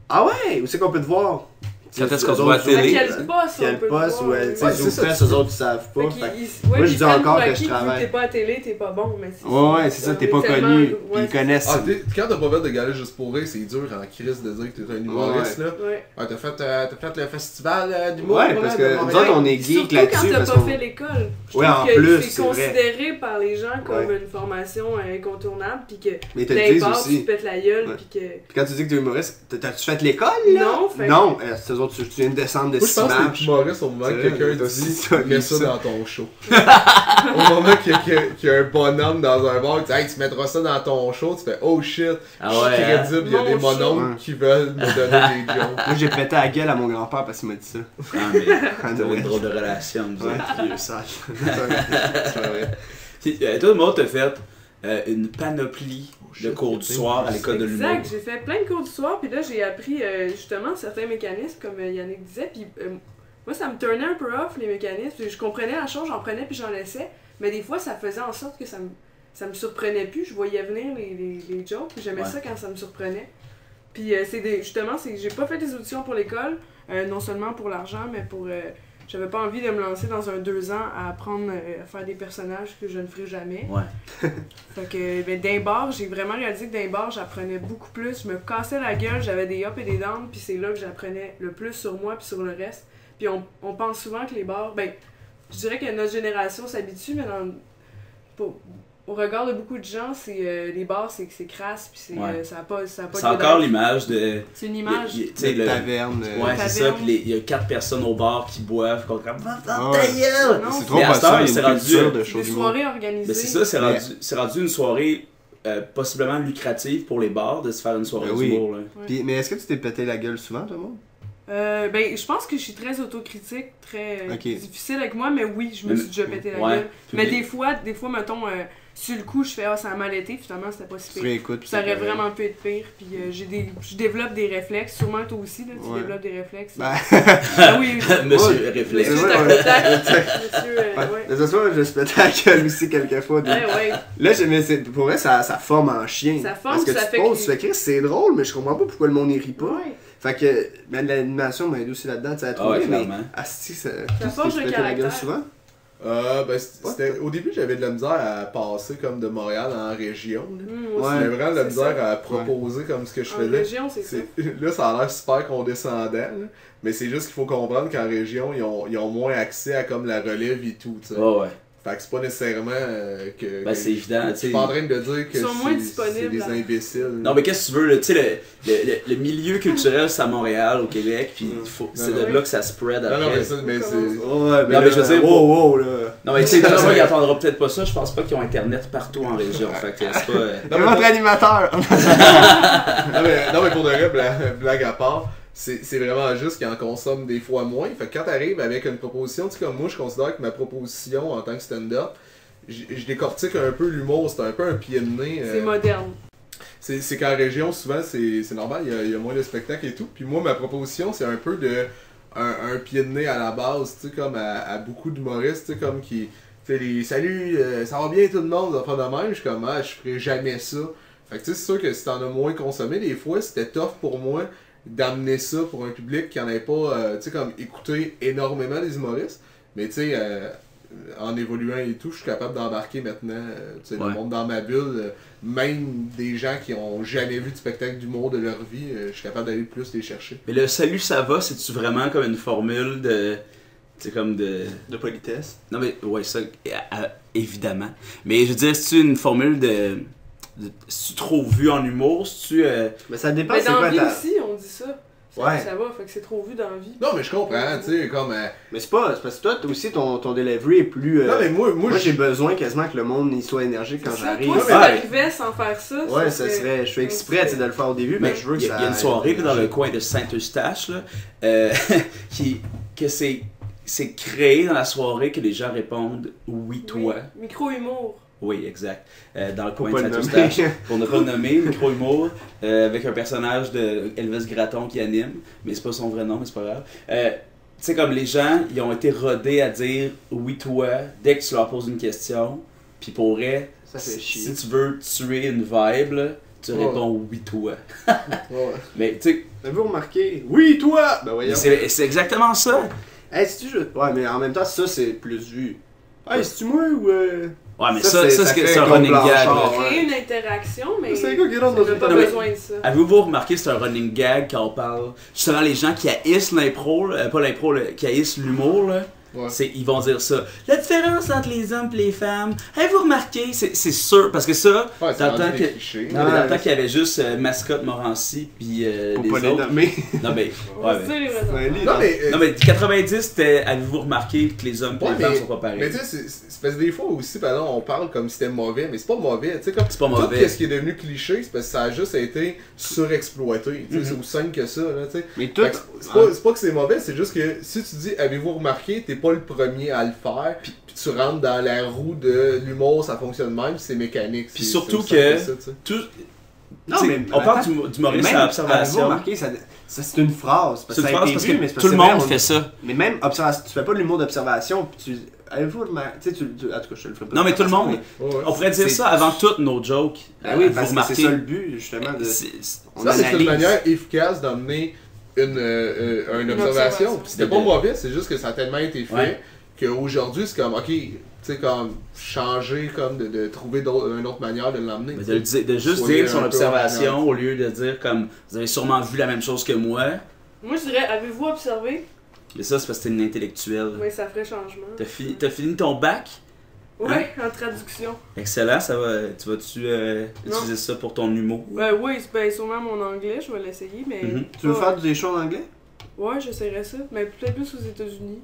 Ah ouais, où c'est qu'on peut te voir? Quand est-ce qu'on te voit à la télé? Quel poste ou tu sais, ils ouvrent eux autres, ils savent pas. Moi, je dis encore que je travaille. T'es pas à la télé, t'es pas bon, mais c'est ouais, c'est ça, t'es pas connu, puis ils connaissent. Ah, quand t'as pas fait de gala juste pour rire, c'est dur en crise de dire que t'es un humoriste, là. Ah, t'as fait le festival d'humour, ouais, parce que nous autres, on est geeks là-dessus. Surtout quand t'as pas fait l'école. Ouais, en plus, c'est considéré par les gens comme une formation incontournable, pis que mais te le disent aussi. Tu pètes la gueule, pis que... Puis quand tu dis que t'es humoriste, t'as-tu fait l'école, là? Non, non, ces autres, tu viens de descendre de 6 marches. Moi, je pense que t'es humoriste au moment que quelqu'un dit mets ça dans ton show. Au moment qu'il y a un bonhomme dans un bar qui dit hey, tu mettras ça dans ton show, tu fais oh shit, je suis crédible, il y a des mononcles qui veulent me donner des jokes. Moi, j'ai pété la gueule à mon grand-père parce qu'il m'a dit ça. Ah, mais t'avais une drôle de relation, vous êtes vieux sage. C'est vrai. Toi, moi, t'as fait une panoplie de cours du soir à l'école de l'humour. Exact, j'ai fait plein de cours du soir, puis là j'ai appris justement certains mécanismes, comme Yannick disait, puis moi ça me turnait un peu off les mécanismes, puis je comprenais la chose, j'en prenais puis j'en laissais, mais des fois ça faisait en sorte que ça me surprenait plus, je voyais venir les jokes, puis j'aimais ça quand ça me surprenait. Puis justement, j'ai pas fait des auditions pour l'école, non seulement pour l'argent, mais pour... J'avais pas envie de me lancer dans un 2 ans à apprendre à faire des personnages que je ne ferai jamais. Ouais. Fait que d'un bar, j'ai vraiment réalisé que d'un bar, j'apprenais beaucoup plus. Je me cassais la gueule, j'avais des ups et des downs, puis c'est là que j'apprenais le plus sur moi puis sur le reste. Puis on pense souvent que les bars, je dirais que notre génération s'habitue, mais au regard de beaucoup de gens, les bars, c'est crasse, puis ça a pas c'est encore l'image de... C'est une image de taverne. Ouais, c'est ça, puis il y a 4 personnes au bar qui boivent, qu'on crame. C'est trop pas ça, il y a une culture de show des soirées organisées. Mais c'est ça, c'est rendu une soirée possiblement lucrative pour les bars de se faire une soirée d'humour. Puis, mais est-ce que tu t'es pété la gueule souvent, tout le monde? Je pense que je suis très autocritique, très difficile avec moi, mais oui, je me suis déjà pété la gueule. Mais des fois, mettons, sur le coup, je fais ça a mal été, finalement, c'était pas si pire. Ça aurait vraiment pu être pire, puis je développe des réflexes, sûrement toi aussi, là, tu développes des réflexes. Oui, monsieur réflexe. De toute façon, je me suis pété la gueule aussi quelquefois. Là, pour vrai, ça forme en chien. Ça forme, parce que tu te poses, tu fais Chris, c'est drôle, mais je comprends pas pourquoi le monde n'y rit pas. Fait que l'animation m'a aidé aussi là-dedans, tu as trouvé, mais asti, ça forge le caractère souvent. Au début, j'avais de la misère à passer comme de Montréal en région. J'avais vraiment de la misère à proposer comme ce que je faisais. En région, c'est ça. Là, ça a l'air super condescendant, là, mais c'est juste qu'il faut comprendre qu'en région, ils ont moins accès à comme la relève et tout. T'sais. Ouais. Fait que c'est pas nécessairement que. C'est évident, tu sais. Je suis pas en train de dire que c'est des imbéciles. Non, mais qu'est-ce que tu veux, tu sais, le milieu culturel, c'est à Montréal, au Québec, puis c'est de là que ça spread après. Non, mais ça, mais c'est. Ouais, mais je veux dire. Wow, là. Non, mais tu sais, de toute façon, ils entendront peut-être pas ça. Je pense pas qu'ils ont internet partout en région. Fait que c'est pas. Notre animateur! Non, mais pour de vrai, blague à part. c'est vraiment juste qu'ils en consomment des fois moins. Fait que quand t'arrives avec une proposition, tu sais, comme moi, je considère que ma proposition en tant que stand-up, je décortique un peu l'humour, c'est un peu un pied de nez. C'est moderne. C'est qu'en région, souvent, c'est normal, il y a moins de spectacles et tout. Puis moi, ma proposition, c'est un peu de un pied de nez à la base, tu sais, comme à beaucoup d'humoristes, tu sais, comme qui... Tu sais, les salut, ça va bien tout le monde, enfin de même, je suis comme, je ferais jamais ça. Fait que tu sais, c'est sûr que si t'en as moins consommé, des fois, c'était tough pour moi d'amener ça pour un public qui en avait pas, tu sais, comme écouté énormément des humoristes. Mais tu sais, en évoluant et tout, je suis capable d'embarquer maintenant, tu sais, le monde dans ma bulle, même des gens qui ont jamais vu de spectacle d'humour de leur vie, je suis capable d'aller plus les chercher. Mais le salut, ça va, c'est-tu vraiment comme une formule de... C'est comme de... De politesse. Non mais, ouais, ça, évidemment. Mais je veux dire, c'est-tu une formule de... C'est-tu trop vu en humour? C'est-tu... Mais ça dépend, Mais c'est dans quoi la vie ta... aussi, on dit ça. Ouais. Ça va, fait que c'est trop vu dans la vie. Non, mais je comprends, tu sais, comme... Mais c'est parce que toi aussi, ton delivery est plus... Non, mais moi j'ai besoin quasiment que le monde y soit énergique quand j'arrive. Toi, si t'arrivais sans faire ça, Ouais, ça serait... Je fais exprès, tu sais, de le faire au début, mais je veux que ça... Il y a une soirée là, dans le coin de Saint-Eustache, là, que c'est créé dans la soirée que les gens répondent « oui, toi ». Micro-humour. Oui, exact. Dans le Faut coin pas de le Saint-Eustache, nommer. pour ne pas le nommer, micro-humour, avec un personnage de Elvis Gratton qui anime, mais c'est pas son vrai nom, mais c'est pas grave. Tu sais, comme les gens, ils ont été rodés à dire « oui, toi » dès que tu leur poses une question, puis pour vrai, Ça fait chier. si tu veux tuer une vibe, là, tu réponds « oui, toi ». Ouais. Mais tu sais, Avez-vous remarqué? Oui, toi! Ben voyons. c'est exactement ça. Hey, si tu juste... Ouais, mais en même temps, ça, c'est plus vu. Hey, c'est-tu moi ou... Ouais, mais Ça, ça fait c'est un comme running gag. Blanchard. là. Créer une interaction, mais C'est un gars qui rentre dans t'as une pas table. besoin de ça. Avez-vous remarqué, c'est un running gag quand on parle justement les gens qui haïssent l'impro, pas l'impro, qui haïssent l'humour, là. Ouais. Ils vont dire ça. La différence entre les hommes et les femmes, avez-vous remarqué? C'est sûr, parce que ça, Ouais, c'est dans le temps rendu des que... clichés. Non, mais dans le temps qu'il y avait juste Mascotte Morancy puis Pour les pas les autres. nommer. Non mais, On va ouais, se mais... dire les vrais Ouais, affaires. lui, Non, mais... Non mais 90 c'était avez-vous remarqué que les hommes et Ouais, les femmes mais- sont pas pareils. Mais tu sais, c'est parce que des fois aussi, pardon, on parle comme si c'était mauvais, mais c'est pas mauvais. Tu sais, comme C'est pas tout mauvais. ce qui est devenu cliché, c'est parce que ça a juste été surexploité. Tu sais, c'est aussi simple que ça, là, tu sais. Mais tout... Fait que c'est pas que c'est mauvais, c'est juste que si tu dis avez-vous remarqué, t'es pas le premier à le faire, puis tu rentres dans la roue de l'humour, ça fonctionne même, puis c'est mécanique. Puis c'est surtout aussi que- simple ça, tu sais. Tout... Non, t'sais, mais... on parle attends. d'humoriste Même, à avez-vous observation. remarqué, ça c'est une phrase. C'est une ça a phrase été parce vu, que mais c'est parce tout le que c'est monde vrai, fait ça. Mais même observation, tu fais pas de l'humour d'observation, puis tu... Avez-vous remarqué... Tu sais, en tout cas, je te le ferai pas. Non mais tout le monde, Ouais, ouais. on pourrait dire C'est- ça avant toutes nos jokes. Ah oui, Vous parce que remarquez- c'est ça le but, justement, de... On Ça, c'est une analyse. manière efficace d'amener une observation. observation. Puis c'était pas mauvais, c'est juste que ça a tellement été fait Ouais. qu'aujourd'hui, c'est comme, ok, tu sais, comme changer, comme de trouver une autre manière de l'emmener. Mais de juste Soyez dire son un peu observation original. au lieu de dire comme vous avez sûrement vu la même chose que moi. Moi, je dirais, avez-vous observé? Mais ça, c'est parce que t'es une intellectuelle. Oui, ça ferait changement. T'as fini ton bac? Ouais, en traduction. Excellent, ça va. Tu vas-tu utiliser ça pour ton humour? Oui, c'est ben, sûrement mon anglais, je vais l'essayer, mais... Mhm. Tu veux pas- faire des shows en anglais? Ouais, j'essaierais ça, mais peut-être plus aux États-Unis.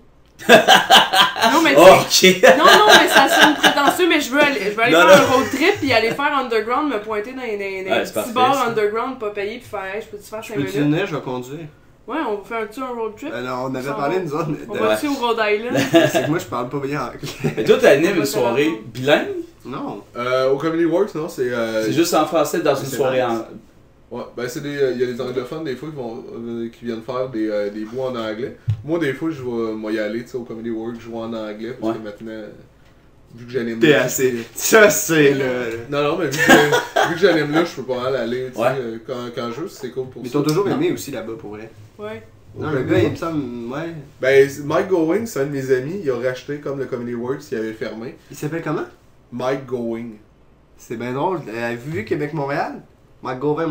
Non, mais tu sais, Ok! non, mais ça sonne prétentieux, mais je veux aller Non, faire non. un road trip puis aller faire underground, me pointer dans les Ouais, c'est petits parfait, bars ça. underground, pas payés, puis faire, hey, je peux-tu faire 5 Peux-tu minutes? venir, je vais conduire. Ouais, on fait un road trip. Alors, on avait Ça parlé, va. nous autres, On de... va-tu au Rhode Island? c'est que moi, je parle pas bien anglais. Mais toi, t'animes On va une faire soirée un- bilingue? Non. Au Comedy Works, non, c'est. C'est juste en français dans une c'est soirée nice. en. Ouais, ben c'est il y a des anglophones des fois qui viennent faire des bouts en anglais. Moi des fois je vais moi y aller, tu sais, au Comedy Works, jouer en anglais parce que maintenant vu que j'anime T'es là, assez... Ça, c'est le... Non, mais vu que j'anime là, je peux pas mal aller, tu sais, Ouais. quand je joue, c'est cool pour Mais ça. t'as toujours aimé aussi là-bas, pour vrai. Ouais. Au Non, le Comedy gars, il Works. me semble... Ouais. Ben, Mike Going, c'est un de mes amis, il a racheté comme le Comedy Works qui avait fermé. Il s'appelle comment? Mike Going. C'est bien drôle. Avez-vous vu Québec-Montréal? McGovern.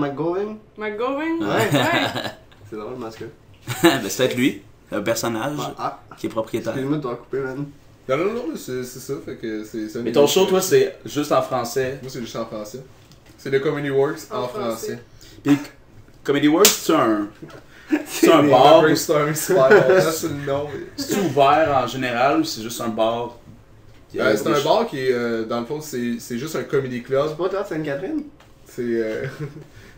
McGovern? Ouais. Ouais. C'est drôle, parce que... Ben, c'est peut-être lui, un personnage Ah, qui est propriétaire. excuse-moi de t'avoir coupé, man. Non, mais c'est ça, fait que c'est un Mais des ton mecs show, que- toi, c'est juste en français. Moi c'est juste en français. C'est le Comedy Works en En français. français. Puis Comedy Works, c'est un. C'est un des bar. Brainstorming super longtemps sur le nom. C'est ouvert en général ou c'est juste un bar? C'est un bar qui est, dans le fond, c'est juste un comedy club. C'est pas toi, Sainte-Catherine? C'est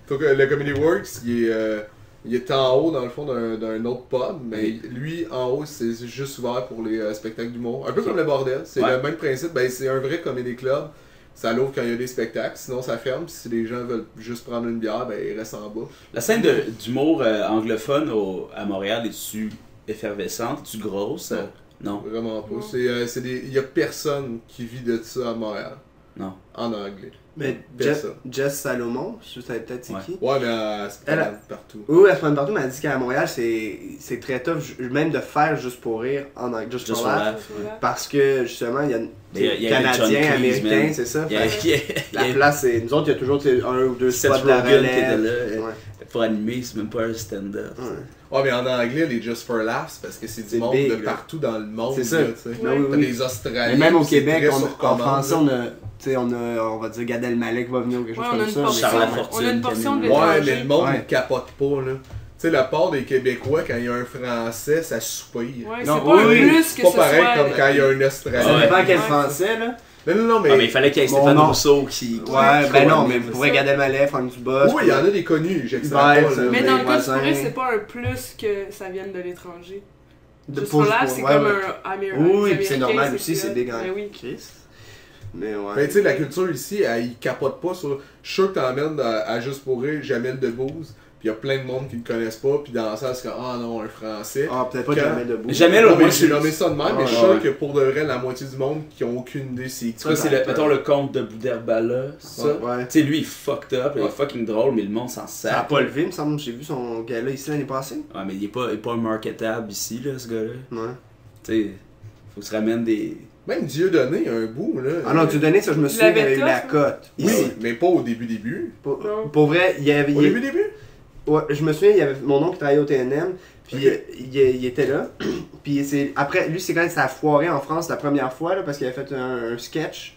donc le Comedy Works, il est il est en haut dans le fond d'un autre pub, mais lui en haut c'est juste ouvert pour les spectacles d'humour. Un peu comme le bordel, c'est le même principe, ben c'est un vrai comédie club. Ça l'ouvre quand il y a des spectacles, sinon ça ferme. Puis si les gens veulent juste prendre une bière, ben ils restent en bas. La scène d'humour anglophone à Montréal, est-tu effervescente? Es-tu grosse? Non. Vraiment pas. Il y a personne qui vit de ça à Montréal. Non. En anglais. Mais Jess Salomon, je sais peut-être c'est qui. Ouais, mais elle se promène partout. Oui, elle se promène partout, mais elle dit qu'à Montréal, c'est très tough, même de faire juste pour rire en anglais, juste for laugh. Parce que justement, il y a Canadiens, Américains, c'est ça. La place, c'est. Nous autres, il y a toujours un ou deux spots de la relève. Pour animer, c'est même pas un stand-up. Ouais, mais en anglais, les Just for Laughs, parce que c'est du monde de partout dans le monde. C'est ça. T'as les Australiens. Et même au Québec, en français, on va dire Gad Elmaleh va venir ou quelque chose comme ça. On a une portion de l'étranger. Ouais, mais le monde ne capote pas, là. Tu sais, la part des Québécois, quand il y a un Français, ça soupire. Ouais, c'est pas plus que pas pareil comme quand il y a un Australien. Ça dépend quel français, là. Non, mais... mais il fallait qu'il y ait Stéphane Rousseau qui... Ouais, ben non, mais vous pourrez Gad Elmaleh, Franck Dubosc... Oui, il y en a des connus, j'exagère pas. Mais dans le cas du pourri, c'est pas un plus que ça vienne de l'étranger. Juste pour là, c'est comme un américain. Oui, puis c'est normal aussi, c'est big en Chris. Mais ouais. Mais tu sais, la culture ici, ils capotent pas sur... Je suis sûr que t'emmènes à Juste pour rire Jamel Debbouze, puis il y a plein de monde qui le connaissent pas, puis dans ça, c'est comme, ah non, un Français. Ah, peut-être pas Jamel Debbouze. Jamel, au moins, j'ai nommé ça de même, mais je suis sûr que pour de vrai, la moitié du monde qui ont aucune idée, c'est qui. C'est mettons le conte de Boudherbala, ça. Tu sais, lui, il est fucked up, il est fucking drôle, mais le monde s'en sert. Ça a pas levé, il me semble, j'ai vu son gars-là ici l'année passée. Ouais, mais il est pas un marketable ici, là, ce gars-là. Ouais. Tu sais, faut que se ramène des... Même Dieudonné, un bout, là. Ah non, Dieudonné, ça, je me souviens qu'il avait eu la cote. Oui, mais pas au début. Pour vrai, il y avait... Au début? Ouais, je me souviens, il y avait mon oncle qui travaillait au TNM, puis il était là. Puis après, lui, c'est quand ça a foiré en France la première fois, là, parce qu'il avait fait un sketch.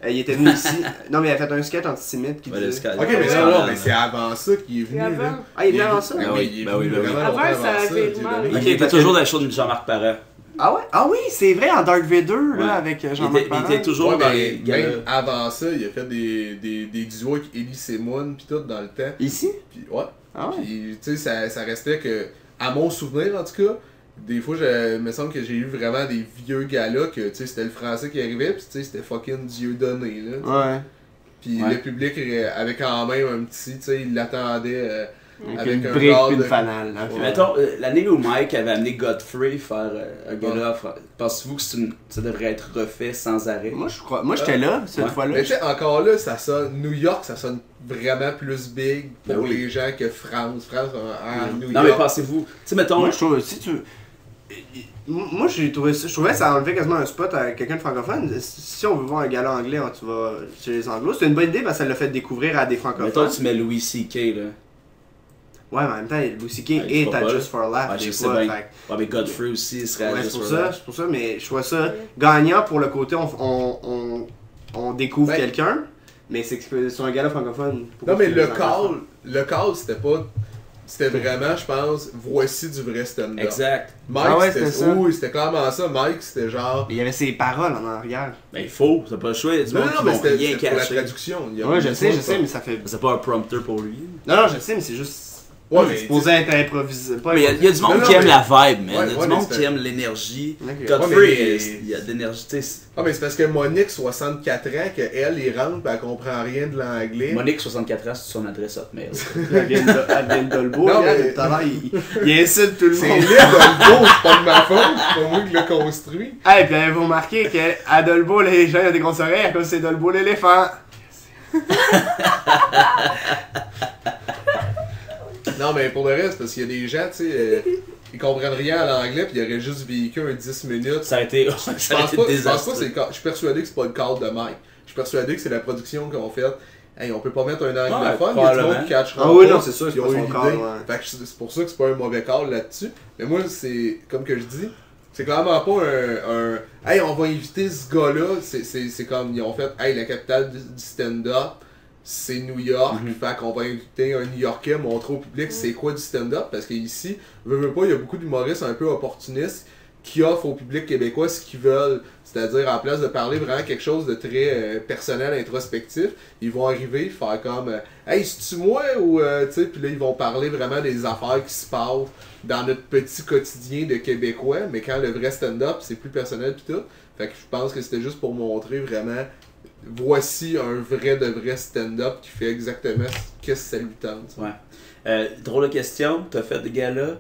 Il était venu ici. Non, mais il avait fait un sketch antisémite qui disait... Ok, mais non, mais c'est avant ça qu'il est venu, là. Ah, il est venu avant ça? Ah oui, Avant, ça avait mal. Il était toujours dans le show de Jean-Marc Parent. Ah ouais? Ah oui, c'est vrai, en Dark Vader, là, avec Jean-Marc Parent. Il était toujours dans les... Même avant ça, il a fait des duos avec Elie Semoun, pis tout, dans le temps. Ici? Puis ouais. Ah ouais? Puis, tu sais, ça restait que, à mon souvenir en tout cas, des fois, il me semble que j'ai eu vraiment des vieux gars-là que, tu sais, c'était le français qui arrivait, pis tu sais, c'était fucking Dieudonné, là. Ouais. Puis le public avait quand même un petit, tu sais, il l'attendait avec un brique et une fanale. Mettons, l'année où Mike avait amené Godfrey faire un gala, pensez-vous que ça devrait être refait sans arrêt? Moi, j'étais là, cette fois-là. Mais tu sais, encore là, ça sonne, New York, ça sonne vraiment plus big pour les gens que France. New York. Non, mais pensez-vous, tu sais, mettons... Moi, je trouve, moi, je trouvais que ça enlevait quasiment un spot à quelqu'un de francophone. Si on veut voir un gala anglais, tu vas chez les Anglos. C'est une bonne idée parce que ça l'a fait découvrir à des francophones. Mettons, tu mets Louis C.K. là. Ouais, mais en même temps, Louis C.K. est à Just for Laugh. Ouais, je sais bien. Ouais, mais Godfrey aussi serait à Just for Laugh. C'est pour ça, mais je vois ça gagnant pour le côté on découvre quelqu'un, mais c'est sur un gala francophone. Non, mais le call, c'était pas... C'était vraiment, je pense, voici du vrai stand-up. Exact. Mike, c'était ça. Oui, c'était clairement ça. Mike, c'était genre... Mais il y avait ses paroles en arrière. Ben, il faut, c'est pas le choix. Il y a du monde qui vont rien cacher. Pour la traduction. Ouais, je sais, mais ça fait... C'est pas un prompteur pour lui. Non, je sais, mais c'est juste... Ouais, c'est supposé être improvisé. Mais il y a du monde qui aime la vibe, man. Il y a du monde qui aime l'énergie. Godfrey, il y a de l'énergie, tu sais. Ah, mais c'est parce que Monique, 64 ans, qu'elle, il rentre, elle comprend rien de l'anglais. Monique, 64 ans, c'est son adresse hotmail. Elle vient de Dolbeau, tout à l'heure, il insulte tout le monde. C'est l'île Dolbeau, c'est pas de ma faute, c'est pas moi qui l'ai construit. Ah, et puis vous remarquez qu'à Dolbeau, les gens ont des grosses oreilles à cause c'est Dolbeau l'éléphant. Non, mais pour le reste, parce qu'il y a des gens, tu sais, ils comprennent rien à l'anglais, puis ils auraient juste vécu un 10 minutes. Ça a été désastreux. Je suis persuadé que c'est pas le call de Mike. Je suis persuadé que c'est la production qu'ils ont faite. Hey, on peut pas mettre un anglophone, il y a du monde qui catchera. Ah oui, non, c'est sûr, c'est pas son call. Fait que c'est pour ça que c'est pas un mauvais call là-dessus. Mais moi, c'est, comme que je dis, c'est clairement pas un hey, on va inviter ce gars-là. C'est comme, ils ont fait, hey, la capitale du stand-up, c'est New York, fait qu'on va inviter un New-Yorkais, montrer au public c'est quoi du stand-up, parce qu'ici, veux pas, il y a beaucoup d'humoristes un peu opportunistes qui offrent au public québécois ce qu'ils veulent. C'est-à-dire, en place de parler vraiment quelque chose de très personnel, introspectif, ils vont arriver, faire comme hey, c'est-tu moi ou tu sais, puis là, ils vont parler vraiment des affaires qui se passent dans notre petit quotidien de Québécois, mais quand le vrai stand-up, c'est plus personnel pis tout. Fait que je pense que c'était juste pour montrer vraiment, voici un vrai de vrai stand-up qui fait exactement ce que ça lui tente. Ouais. Drôle de question, t'as fait des galas.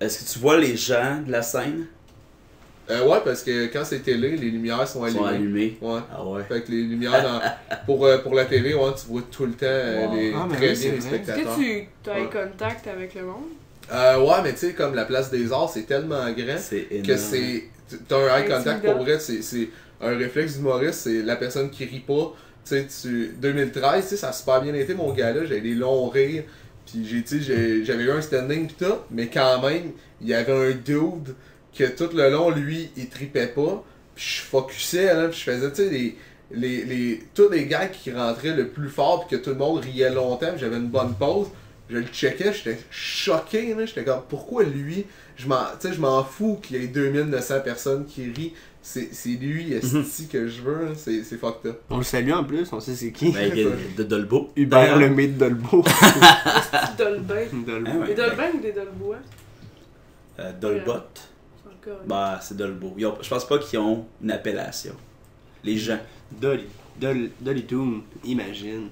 Est-ce que tu vois les gens de la scène? Ouais, parce que quand c'est télé, les lumières sont allumées. Ouais. Ah ouais. Fait que les lumières pour la télé, ouais, tu vois tout le temps très bien les spectateurs. Est-ce que tu as un contact avec le monde? Ouais, mais tu sais, comme la place des arts, c'est tellement grand que c'est. T'as un eye contact pour vrai, c'est un réflexe d'humoriste, c'est la personne qui rit pas. Tu sais, 2013, tu sais, ça a super bien été mon gars-là, j'avais des longs rires, pis j'avais eu un standing pis tout, mais quand même, il y avait un dude que tout le long, lui, il tripait pas, pis je focusais, là, pis je faisais, tu sais, tous les gars qui rentraient le plus fort pis que tout le monde riait longtemps, pis j'avais une bonne pause. Je le checkais, j'étais choqué, là, j'étais comme, pourquoi lui, je m'en fous qu'il y ait 2900 personnes qui rient, c'est lui, esti, que je veux, c'est fucked up. On le salue en plus, on sait c'est qui. Ben, de Dolbeau. Hubert Lemay de Dolbeau. C'est Dolben. Des Dolben ou des Dolbois? Dolbot. Encore. Bah, c'est Dolbeau. Je pense pas qu'ils ont une appellation. Les gens. Dolly Toon, imagine.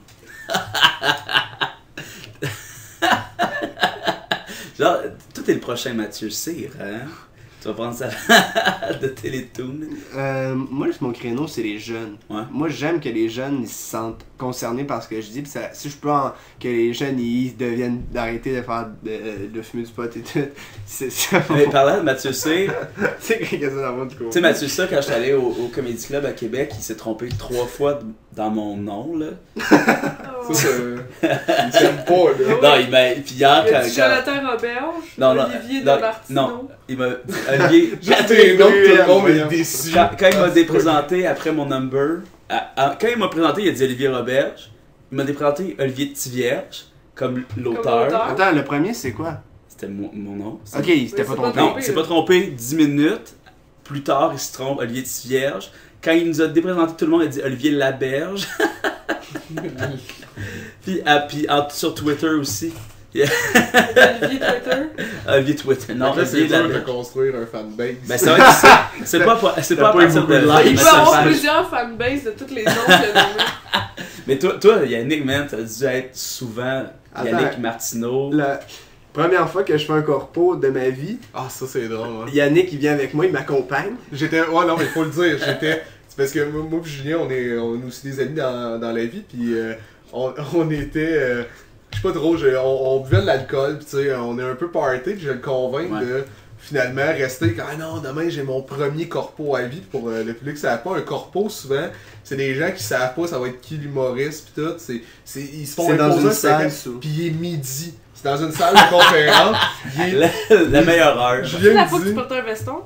Genre, toi t'es le prochain Mathieu Cyr, hein? Tu vas prendre ça de Télétoon. Moi, mon créneau, c'est les jeunes. Ouais. Moi, j'aime que les jeunes ils se sentent concernés par ce que je dis. Pis ça, si je peux que les jeunes ils deviennent d'arrêter de faire de fumer du pot et tout. C'est ça. Mais parlant de Mathieu Cyr, C'est quelque chose dans du coup. tu sais, Mathieu Cyr, quand je suis allé au Comedy Club à Québec, il s'est trompé 3 fois dans mon nom, là. Oh. Ça, il s'aime pas, là. Non, il m'a. Puis hier, Il y a quand. du Jonathan Roberge, Non, Olivier de non, Martineau. non, il m'a. Olivier. Juste tes noms, tout le monde est déçu. Quand il m'a déprésenté après mon number, quand il m'a présenté, il a dit Olivier Roberge. Il m'a déprésenté Olivier Tivierge, comme l'auteur. Attends, le premier, c'est quoi? C'était mon nom. Ok, il s'était Oui, pas c'est trompé. Non, il s'est pas trompé 10 minutes. Plus tard, il se trompe, Olivier Tivierge. Quand il nous a déprésenté tout le monde, il a dit Olivier Laberge. Puis sur Twitter aussi. Olivier Twitter. Olivier Twitter. Non, Là, c'est Olivier dur de Laberge. construire un fanbase. Ben, c'est vrai que c'est pas à partir de là. Il peut avoir plusieurs fanbases de toutes les noms qu'il a nommés. Mais toi, Yannick, man, t'as dû être souvent Yannick Attends. Martineau. La première fois que je fais un corpo de ma vie, Ah, ça, c'est drôle, hein. Yannick il vient avec moi, il m'accompagne. Ouais, non, mais faut le dire, c'est parce que moi et Julien, on est aussi des amis dans la vie, puis on était. Je sais pas trop, on buvait de l'alcool, pis tu sais, on est un peu party, pis je le convainc de finalement rester. Ah non, demain j'ai mon premier corpo à vie. Pour le public qui savent pas, un corpo souvent, c'est des gens qui savent pas ça va être qui l'humoriste, pis tout. Ils se font C'est dans imposer une un spectacle, salle, ça. pis il est midi. C'est dans une salle de conférence. La meilleure heure. Julien C'est la me fois que dit- tu portais un veston?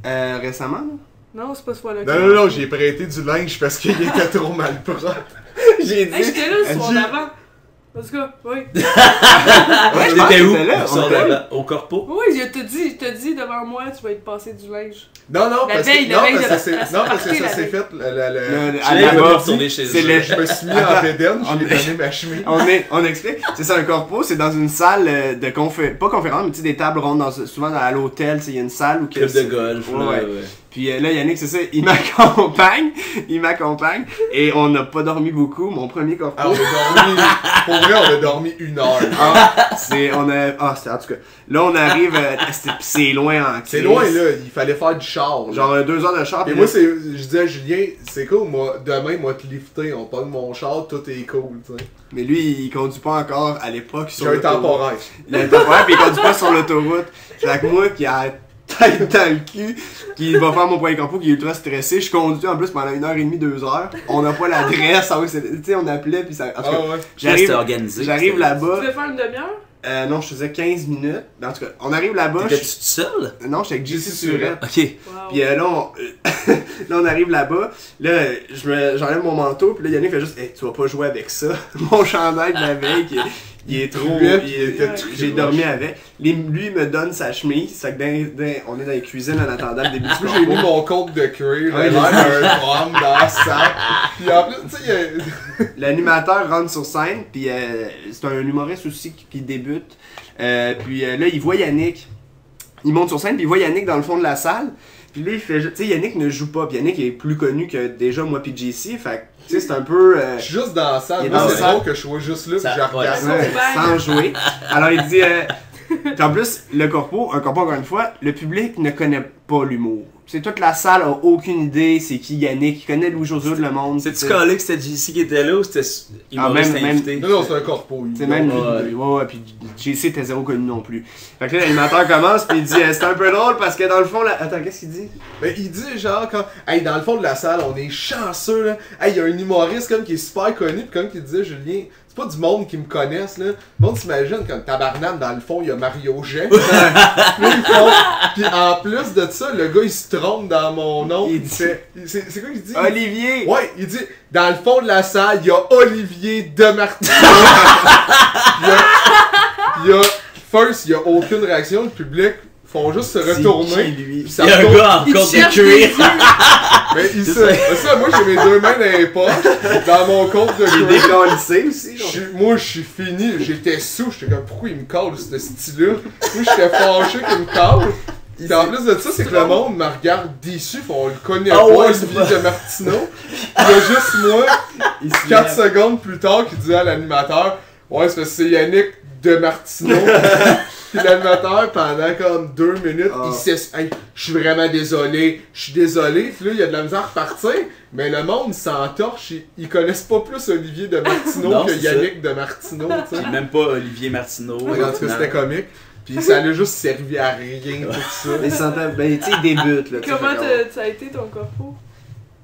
Récemment, là? Non, c'est pas ce fois-là. Non, j'ai prêté du linge parce qu'il était trop mal propre. J'ai dit. Hey, j'étais là le soir J'ai- d'avant. En tout cas, oui. Ouais, je pense T'étais que où? t'étais là, Ça, on était là, au corpo? Oui, je te dis devant moi, tu vas être passé du linge. Non, La veille de parce que la ça s'est fait. à Julien la va bas, retourner chez c'est eux. le- Je me suis mis Attends, en bédaine, on je lui ai est- donné ma chemise. On explique. C'est ça, un corpo, c'est dans une salle de pas conférence, mais tu sais, des tables rondes, souvent à l'hôtel, tu sais, il y a une salle où... que Club de c'est- golf. Ouais, là, ouais. ouais. Puis là, Yannick, c'est ça, il m'accompagne, et on n'a pas dormi beaucoup, mon premier corpo. Ah, on a dormi. Pour vrai, on a dormi 1 heure. En tout cas, là, on arrive, c'est loin en C'est crise. loin, là. Il fallait faire du char. là. Genre 2 heures de char. Et puis moi, là, je disais à Julien, c'est cool, moi, demain, moi, te lifter. On pogne mon char, tout est cool, tu sais. mais lui, il conduit pas encore à l'époque sur J'ai un l'autoroute. temporaire. Il a un temporaire, puis il conduit pas sur l'autoroute. Fait que moi, qui a la tête dans le cul, qui va faire mon premier corpo, qui est ultra stressé, je conduis en plus pendant 1h30, 2 heures. On n'a pas l'adresse, tu sais, on appelait, puis ça. En tout cas, Ah ouais. C'était organisé. j'arrive Tu là-bas. devais faire une demi-heure? Non, je faisais 15 minutes. En tout cas, on arrive là-bas. T'étais-tu tout seul? Non, j'étais avec JC JC Surette. Ok. Wow. Puis là, là, on arrive là-bas. Là, j'enlève mon manteau. Puis là, Yannick fait juste, hey, tu vas pas jouer avec ça. Mon chandail de la veille il est trop. Ouais, J'ai dormi avec. Lui, il me donne sa chemise. C'est que on est dans les cuisines en attendant le début du Moi, j'ai mis mon compte de cuir, Ouais, l'air d'un homme dans la sac. Puis en plus, tu sais, L'animateur rentre sur scène, puis c'est un humoriste aussi qui débute. Puis là, il voit Yannick. Il monte sur scène, puis il voit Yannick dans le fond de la salle. Puis là, il fait. Tu sais, Yannick ne joue pas. Puis Yannick est plus connu que déjà moi puis JC. Fait que, tu sais, c'est un peu. je suis juste dans la salle. Il est Moi, dans c'est la salle. drôle que je sois juste là, puis Ça- je regarde. ouais, sans jouer. Alors il dit. Puis en plus, un corpo, encore une fois, le public ne connaît pas l'humour. C'est toute la salle a aucune idée c'est qui Yannick. Il connaît Louis-José de le monde. C'est-tu collé que c'était JC qui était là ou c'était humoriste même- invité? Non, non, c'est un corpo. C'est même ouais, puis JC était zéro connu non plus. Fait que là, l'animateur commence puis il dit c'est un peu drôle parce que dans le fond, attends, qu'est-ce qu'il dit? Mais il dit genre quand. Hey, dans le fond de la salle, on est chanceux là. Hey, il y a un humoriste comme qui est super connu, pis comme qu'il disait Julien, c'est pas du monde qui me connaisse là. Le monde s'imagine comme tabarnane, dans le fond, il y a Mario Jet. Puis en plus de ça, le gars il se trompe dans mon nom. Il dit- C'est quoi qu'il dit? Olivier! Ouais, il dit dans le fond de la salle, il y a Olivier Demartino. il y a first, il y a aucune réaction, le public font juste se retourner. C'est qui, lui? Puis ça Il y a un tourne. gars en Il compte de cherche cuir. des yeux. Mais il C'est ça, moi j'ai mes deux mains dans les poches, dans mon compte de J'ai cuir. décalissé aussi. Moi je suis fini, j'étais sous, j'étais comme pourquoi il me colle ce style-là? Moi j'étais fâché qu'il me colle. Puis en plus de ça, c'est que le monde me regarde déçu, on le connaît Ah pas, ouais, Olivier c'est pas- de Martineau. Il y a juste moi, Il se 4 lève. secondes plus tard, qui dit à l'animateur ouais, c'est parce que c'est Yannick de Martineau. Puis l'animateur, pendant comme 2 minutes, Ah. il s'est hey, je suis vraiment désolé, je suis désolé. Puis là, il y a de la misère à repartir. Mais le monde s'entorche, ils connaissent pas plus Olivier de Martineau Non, que c'est Yannick de Martineau, tu sais. Puis même pas Olivier Martineau. En tout cas, c'était comique. Puis ça l'a juste servi à rien, tout ça. Mais ben, tu sais, il débute, là. tu sais, Comment fait qu'on- ça a été ton corpo?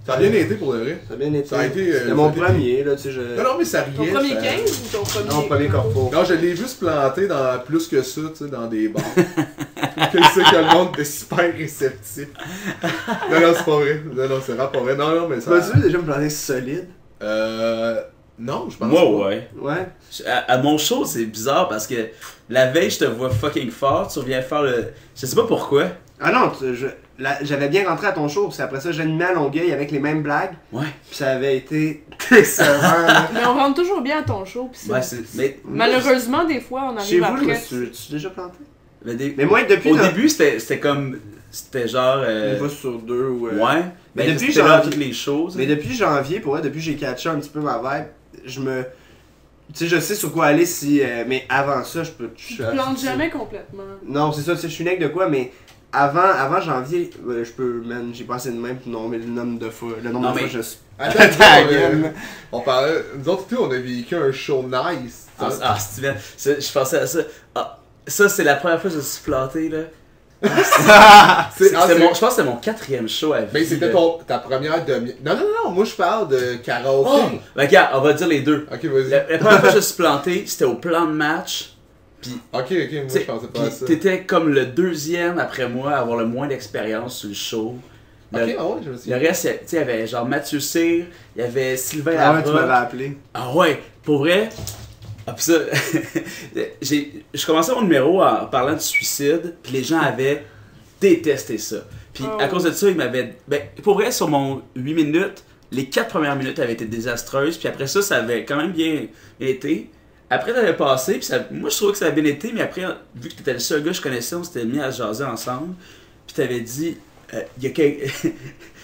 Ça a bien été pour le vrai. Ça a bien été. Ça a été, C'était mon ça a été- premier, là, tu sais, je... Non, non, mais ça riait. Ton premier ça- 15 ou ton premier? Non, premier corpo. Non, je l'ai vu se planter dans plus que ça, tu sais, dans des bars. que c'est que le monde était super réceptif. Non, c'est pas vrai. Non, c'est vraiment pas vrai. Non, mais ça. Vas-tu déjà me planter solide? Non, je pense Moi, pas. ouais. Ouais. À mon show, c'est bizarre parce que la veille, je te vois fucking fort. Tu reviens faire le. Je sais pas pourquoi. Ah non, j'avais bien rentré à ton show, c'est après ça j'animais à Longueuil avec les mêmes blagues, Ouais. puis ça avait été excellent, là. Mais on rentre toujours bien à ton show. Pis Ouais, c'est. Mais, malheureusement, des fois, on Chez arrive vous, après. tu déjà planté? mais Mais moi, depuis... au là, début, c'était comme. C'était genre. une fois sur deux, ou... Ouais. Mais Mais depuis c'était là à janvier- toutes les choses. Mais depuis janvier, pour vrai, depuis que j'ai catché un petit peu ma vibe, je me... Tu sais, je sais sur quoi aller si... mais avant ça, je peux... Tu plantes jamais complètement. Non, c'est ça, tu sais, je suis nec de quoi, mais... Avant janvier, je peux, man, j'ai pas assez de même pour nommer le nombre de fois. Le nombre Non, de mais- fois, je suis... Attends, Ta nous, gueule. on parlait. Nous autres, on a vécu un show nice. Ah, Steven, je pensais à ça. Ah, ça, c'est la première fois que je me suis planté, là. C'est- C'est ah, c'est- mon, je pense que c'était mon 4e show à vie. Mais c'était là. ta première demi. Non, moi je parle de karaoké. Oh! Ben, regarde, on va dire les deux. Ok, vas-y. La première fois que je me suis planté, c'était au plan de match. Ok, moi je T'sais, pensais pas à puis ça. t'étais comme le deuxième après moi à avoir le moins d'expérience sur le show. Ok, Le, ah ouais, je me suis le reste, tu sais, il y avait genre Mathieu Cyr, il y avait Sylvain Ah ouais, tu Larocque. m'avais appelé. Ah ouais, pour vrai. Ah pis ça, je commençais mon numéro en parlant de suicide, puis les gens avaient détesté ça. Puis Oh. à cause de ça, ils m'avaient... Ben, pour vrai, sur mon 8 minutes, les 4 premières minutes avaient été désastreuses, puis après ça, ça avait quand même bien été. Après, ça avait passé, puis ça, moi je trouvais que ça avait bien été, mais après, vu que t'étais le seul gars que je connaissais, on s'était mis à jaser ensemble, puis t'avais dit,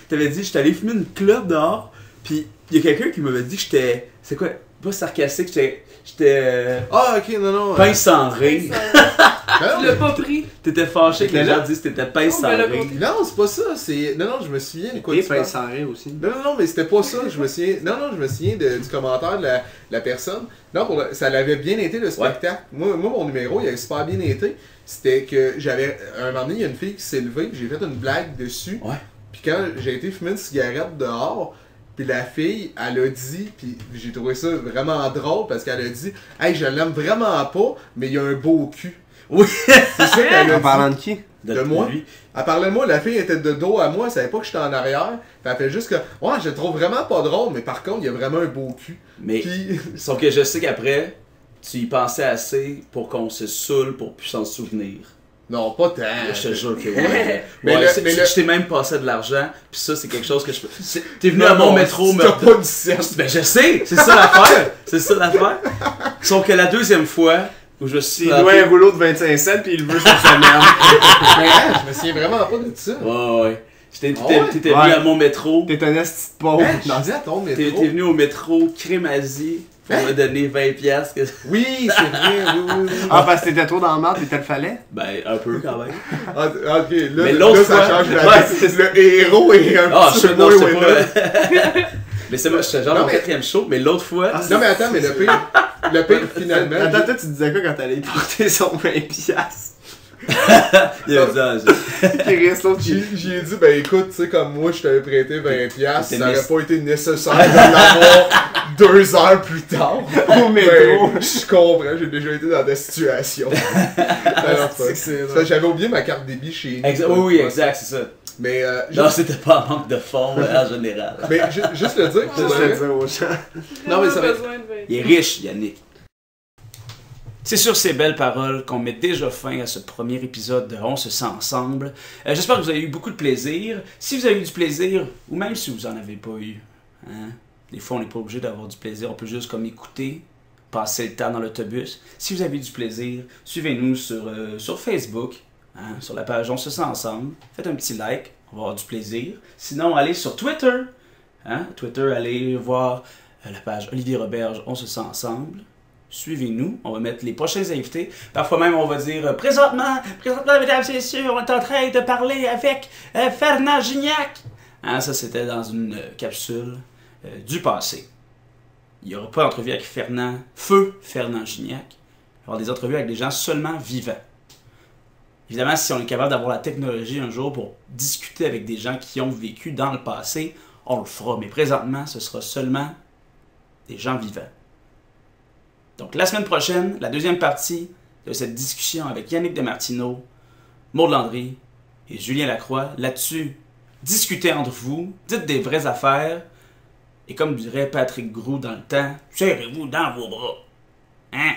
t'avais dit, j'étais allé fumer une clope dehors, puis il y a quelqu'un qui m'avait dit que j'étais, c'est quoi, pas sarcastique, j'étais Ah, ok, non. pince sans rire. Tu l'as pas pris. T'étais fâché que les gens disent que t'étais pince Oh, sans ben là, rire. Non, c'est pas ça. C'est. Non, je me souviens de quoi Et tu parles. pince sans rire aussi. Non, mais c'était pas ça. Je me souviens. Non, je me souviens du commentaire de la personne. Non, ça l'avait bien été le spectacle. Moi, mon numéro, il avait super bien été. C'était que j'avais. Un moment donné, il y a une fille qui s'est levée, j'ai fait une blague dessus. Ouais. Puis quand j'ai été fumer une cigarette dehors, puis la fille, elle a dit, puis j'ai trouvé ça vraiment drôle parce qu'elle a dit, hey, je l'aime vraiment pas, mais il y a un beau cul. Oui. C'est ça qu'elle a En dit. parlant de qui? De moi? lui. Elle parlait de moi, la fille était de dos à moi, elle savait pas que j'étais en arrière. Puis elle fait juste que, ouais, je le trouve vraiment pas drôle, mais par contre, il y a vraiment un beau cul. Mais, Puis, sauf que je sais qu'après, tu y pensais assez pour qu'on se saoule pour plus s'en souvenir. Non, pas tant. Je te jure que oui. Mais Ouais, je t'ai même passé de l'argent, puis ça, c'est quelque chose que je peux. T'es venu à mon métro, T'as pas du sens. Ben, je sais, c'est ça l'affaire. C'est ça l'affaire. Sauf que la deuxième fois où je suis. Il doit un rouleau de 25 cents puis il le veut cette semaine. Je me souviens vraiment pas de ça. Ouais. T'étais Ouais. venu à mon métro. T'es un esti de pauvre. Je disais à ton métro. T'es venu au métro Crémazie pour me donner 20$. Oui, c'est vrai, oui. Ah, parce que t'étais trop dans le marde et t'as le fallait? Ben, un peu quand même. Ah, ok, là, Mais l'autre ça fois- change la Ouais, vie. Le héros est un Ah, petit je peu non, moins je sais winner. pas. Mais c'est moi, j'étais genre Non, mon mais- quatrième show, mais l'autre fois. Non, mais attends, mais le pire, finalement. Attends, toi, tu disais quoi quand t'allais y porter son 20$? Il a dit, ah, Qui reste l'autre qui... J'ai dit, ben écoute, tu sais, comme moi, je t'avais prêté 20$, ça aurait mis- pas été nécessaire de l'avoir 2 heures plus tard. au métro. Ben, je comprends, j'ai déjà été dans des situations. Alors, c'est parce que j'avais oublié ma carte débit chez nous. Oui, exact, c'est ça. Mais, Non, c'était pas un manque de fond en général. mais juste le dire, pour Juste vrai, le dire aux gens. Non, mais ça va- besoin de 20. Il est riche, Yannick. C'est sur ces belles paroles qu'on met déjà fin à ce premier épisode de On se sent ensemble. J'espère que vous avez eu beaucoup de plaisir. Si vous avez eu du plaisir, ou même si vous en avez pas eu, hein, des fois on n'est pas obligé d'avoir du plaisir, on peut juste comme écouter, passer le temps dans l'autobus. Si vous avez eu du plaisir, suivez-nous sur Facebook, hein, sur la page On se sent ensemble. Faites un petit like, on va avoir du plaisir. Sinon, allez sur Twitter. Hein, Twitter, allez voir la page Olivier Roberge, On se sent ensemble. Suivez-nous, on va mettre les prochains invités. Parfois même, on va dire présentement, mesdames et messieurs, on est en train de parler avec Fernand Gignac. Hein, ça, c'était dans une capsule du passé. Il n'y aura pas d'entrevue avec Feu Fernand Gignac. Il va y avoir des entrevues avec des gens seulement vivants. Évidemment, si on est capable d'avoir la technologie un jour pour discuter avec des gens qui ont vécu dans le passé, on le fera. Mais présentement, ce sera seulement des gens vivants. Donc, la semaine prochaine, la deuxième partie de cette discussion avec Yannick Demartino, Maud Landry et Julien Lacroix. Là-dessus, discutez entre vous, dites des vraies affaires, et comme dirait Patrick Groux dans le temps, serrez-vous dans vos bras. Hein?